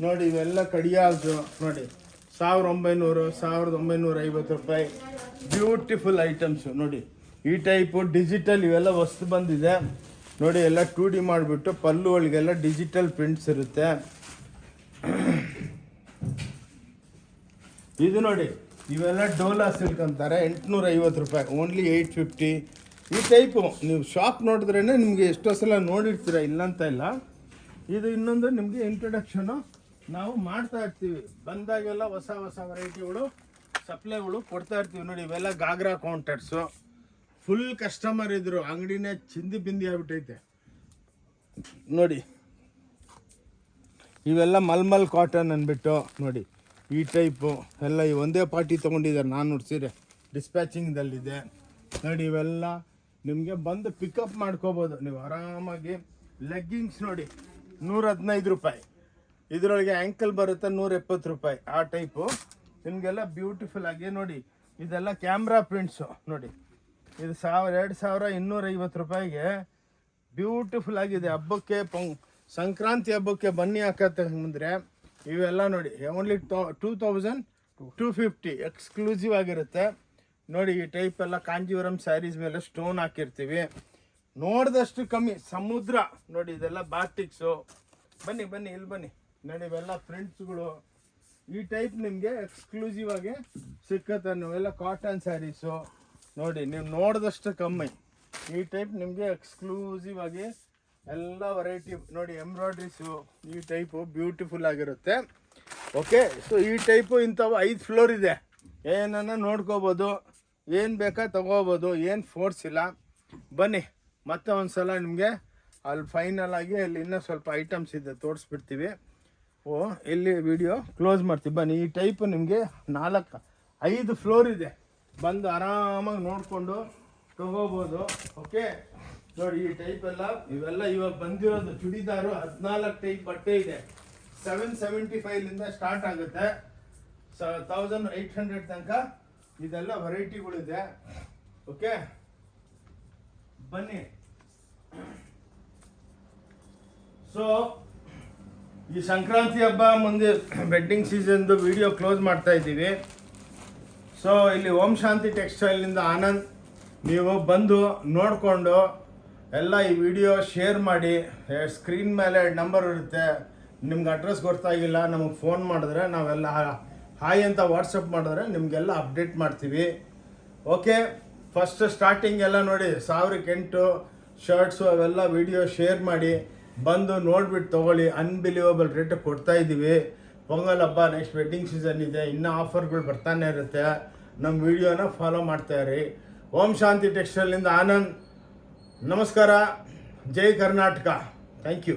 ನೋಡಿ ಇವೆಲ್ಲ ಕಡಿಯಾಲ್ಸು ನೋಡಿ 1900, 1950 ರೂಪಾಯಿ. ಬ್ಯೂಟಿಫುಲ್ ಐಟಮ್ಸು ನೋಡಿ ಈ ಟೈಪು ಡಿಜಿಟಲ್. ಇವೆಲ್ಲ ವಸ್ತು ಬಂದಿದೆ ನೋಡಿ. ಎಲ್ಲ 2D ಮಾಡಿಬಿಟ್ಟು ಪಲ್ಲು ಒಳಗೆಲ್ಲ ಡಿಜಿಟಲ್ ಪ್ರಿಂಟ್ಸ್ ಇರುತ್ತೆ. ಇದು ನೋಡಿ ಇವೆಲ್ಲ ಡೋಲಾ ಸಿಲ್ಕ್ ಅಂತಾರೆ. 850 ರೂಪಾಯಿ, ಓನ್ಲಿ 850. ಈ ಟೈಪು ನೀವು ಶಾಪ್ ನೋಡಿದ್ರೇ ನಿಮಗೆ ಎಷ್ಟೋ ಸಲ ನೋಡಿರ್ತೀರ, ಇಲ್ಲಂತ ಇಲ್ಲ. ಇದು ಇನ್ನೊಂದು ನಿಮಗೆ ಇಂಟ್ರೊಡಕ್ಷನು ನಾವು ಮಾಡ್ತಾ ಇರ್ತೀವಿ. ಬಂದಾಗೆಲ್ಲ ಹೊಸ ಹೊಸ ವೆರೈಟಿಗಳು ಸಪ್ಲೈಗಳು ಕೊಡ್ತಾ ಇರ್ತೀವಿ. ನೋಡಿ ಇವೆಲ್ಲ ಗಾಗ್ರಾ ಕೌಂಟರ್ಸು. ಫುಲ್ ಕಸ್ಟಮರ್ ಇದ್ರು, ಅಂಗಡಿನೇ ಚಿಂದಿ ಬಿಂದಿ ಆಗ್ಬಿಟ್ಟೈತೆ ನೋಡಿ. ಇವೆಲ್ಲ ಮಲ್ಮಲ್ ಕಾಟನ್ ಅಂದ್ಬಿಟ್ಟು ನೋಡಿ ಈ ಟೈಪು ಎಲ್ಲ ಈ ಒಂದೇ ಪಾರ್ಟಿ ತೊಗೊಂಡಿದ್ದಾರೆ 400 ಸೀರೆ ಡಿಸ್ಪ್ಯಾಚಿಂಗ್ದಲ್ಲಿದೆ ನೋಡಿ. ಇವೆಲ್ಲ ನಿಮಗೆ ಬಂದು ಪಿಕಪ್ ಮಾಡ್ಕೋಬೋದು ನೀವು ಆರಾಮಾಗಿ. ಲೆಗ್ಗಿಂಗ್ಸ್ ನೋಡಿ 115 ರೂಪಾಯಿ, ಇದರೊಳಗೆ ಆ್ಯಂಕಲ್ ಬರುತ್ತೆ 170 ರೂಪಾಯಿ. ಆ ಟೈಪು ನಿಮಗೆಲ್ಲ ಬ್ಯೂಟಿಫುಲ್ ಆಗಿ ನೋಡಿ. ಇದೆಲ್ಲ ಕ್ಯಾಮ್ರಾ ಪ್ರಿಂಟ್ಸು ನೋಡಿ. ಇದು 2250 ರೂಪಾಯಿಗೆ ಬ್ಯೂಟಿಫುಲ್ ಆಗಿದೆ. ಹಬ್ಬಕ್ಕೆ ಸಂಕ್ರಾಂತಿ ಹಬ್ಬಕ್ಕೆ ಬನ್ನಿ ಹಾಕಂದ್ರೆ ಇವೆಲ್ಲ ನೋಡಿ ಓನ್ಲಿ 2250 ಎಕ್ಸ್ಕ್ಲೂಸಿವ್ ಆಗಿರುತ್ತೆ ನೋಡಿ. ಈ ಟೈಪ್ ಎಲ್ಲ ಕಾಂಜೀವರಂ ಸ್ಯಾರೀಸ್ ಮೇಲೆ ಸ್ಟೋನ್ ಹಾಕಿರ್ತೀವಿ. ನೋಡಿದಷ್ಟು ಕಮ್ಮಿ. ಸಮುದ್ರ ನೋಡಿ, ಇದೆಲ್ಲ ಬಾಟಿಕ್ಸು. ಬನ್ನಿ ಬನ್ನಿ ಇಲ್ಲಿ ಬನ್ನಿ ನೋಡಿ. ಇವೆಲ್ಲ ಪ್ರಿಂಟ್ಸ್ಗಳು ಈ ಟೈಪ್ ನಿಮಗೆ ಎಕ್ಸ್ಕ್ಲೂಸಿವ್ ಆಗಿ ಸಿಕ್ಕತ್ತೆ. ನೀವೆಲ್ಲ ಕಾಟನ್ ಸ್ಯಾರೀಸು ನೋಡಿ, ನೀವು ನೋಡಿದಷ್ಟು ಕಮ್ಮಿ. ಈ ಟೈಪ್ ನಿಮಗೆ ಎಕ್ಸ್ಕ್ಲೂಸಿವ್ ಆಗಿ ಎಲ್ಲ ವೆರೈಟಿ ನೋಡಿ. ಎಂಬ್ರಾಯ್ಡ್ರೀಸು ಈ ಟೈಪು ಬ್ಯೂಟಿಫುಲ್ ಆಗಿರುತ್ತೆ. ಓಕೆ, ಸೊ ಈ ಟೈಪು ಇಂಥವು 5 ಫ್ಲೋರ್ ಇದೆ. ಏನನ್ನ ನೋಡ್ಕೋಬೋದು, ಏನು ಬೇಕಾ ತಗೋಬೋದು, ಏನು ಫೋರ್ಸ್ ಇಲ್ಲ. ಬನ್ನಿ ಮತ್ತೆ ಒಂದು ಸಲ ನಿಮಗೆ ಅಲ್ಲಿ ಫೈನಲ್ ಆಗಿ ಅಲ್ಲಿ ಇನ್ನೂ ಸ್ವಲ್ಪ ಐಟಮ್ಸ್ ಇದೆ ತೋರಿಸ್ಬಿಡ್ತೀವಿ. ಇಲ್ಲಿ ವಿಡಿಯೋ ಕ್ಲೋಸ್ ಮಾಡ್ತೀವಿ. ಬನ್ನಿ, ಈ ಟೈಪು ನಿಮಗೆ 5 ಫ್ಲೋರ್ ಇದೆ. ಬಂದು ಆರಾಮಾಗಿ ನೋಡಿಕೊಂಡು ತಗೋಬೋದು. ಓಕೆ ನೋಡಿ, ಈ ಟೈಪ್ ಎಲ್ಲ ಇವೆಲ್ಲ ಇವಾಗ ಬಂದಿರೋದು ಚೂಡಿದಾರು 14 ಟೈಪ್ ಬಟ್ಟೆ ಇದೆ. 775ಲಿಂದ ಸ್ಟಾರ್ಟ್ ಆಗುತ್ತೆ 1800 ತನಕ ಇದೆಲ್ಲ ವೆರೈಟಿಗಳಿದೆ. ಓಕೆ ಬನ್ನಿ. ಸೊ ಈ ಸಂಕ್ರಾಂತಿ ಹಬ್ಬ ಮುಂದೆ ವೆಡ್ಡಿಂಗ್ ಸೀಸನ್ದು ವಿಡಿಯೋ ಕ್ಲೋಸ್ ಮಾಡ್ತಾ ಇದ್ದೀವಿ. ಸೊ ಇಲ್ಲಿ ಓಂ ಶಾಂತಿ ಟೆಕ್ಸ್ಟೈಲ್ನಿಂದ ಆನಂದ್, ನೀವು ಬಂದು ನೋಡಿಕೊಂಡು ಎಲ್ಲ ಈ ವಿಡಿಯೋ ಶೇರ್ ಮಾಡಿ. ಸ್ಕ್ರೀನ್ ಮೇಲೆ ನಂಬರ್ ಇರುತ್ತೆ, ನಿಮ್ಗೆ ಅಡ್ರೆಸ್ ಗೊತ್ತಾಗಿಲ್ಲ ನಮಗೆ ಫೋನ್ ಮಾಡಿದ್ರೆ ನಾವೆಲ್ಲ ಹಾಯ್ ಅಂತ ವಾಟ್ಸಪ್ ಮಾಡಿದ್ರೆ ನಿಮಗೆಲ್ಲ ಅಪ್ಡೇಟ್ ಮಾಡ್ತೀವಿ. ಓಕೆ, ಫಸ್ಟ್ ಸ್ಟಾರ್ಟಿಂಗ್ ಎಲ್ಲ ನೋಡಿ 1008 ಶರ್ಟ್ಸು ಅವೆಲ್ಲ ವಿಡಿಯೋ ಶೇರ್ ಮಾಡಿ ಬಂದು ನೋಡಿಬಿಟ್ಟು ತೊಗೊಳ್ಳಿ. ಅನ್ಬಿಲೀವಬಲ್ ರೇಟ್ ಕೊಡ್ತಾ ಇದ್ದೀವಿ. ಪೊಂಗಲ್ ಹಬ್ಬ ನೆಕ್ಸ್ಟ್ ವೆಡ್ಡಿಂಗ್ ಸೀಸನ್ ಇದೆ, ಇನ್ನೂ ಆಫರ್ಗಳು ಬರ್ತಾನೆ ಇರುತ್ತೆ. ನಮ್ಮ ವಿಡಿಯೋನ ಫಾಲೋ ಮಾಡ್ತಾಯಿರಿ. ಓಂ ಶಾಂತಿ ಟೆಕ್ಸ್ಟೈಲ್ನಿಂದ ಆನಂದ್, ನಮಸ್ಕಾರ, ಜೈ ಕರ್ನಾಟಕ, ಥ್ಯಾಂಕ್ ಯು.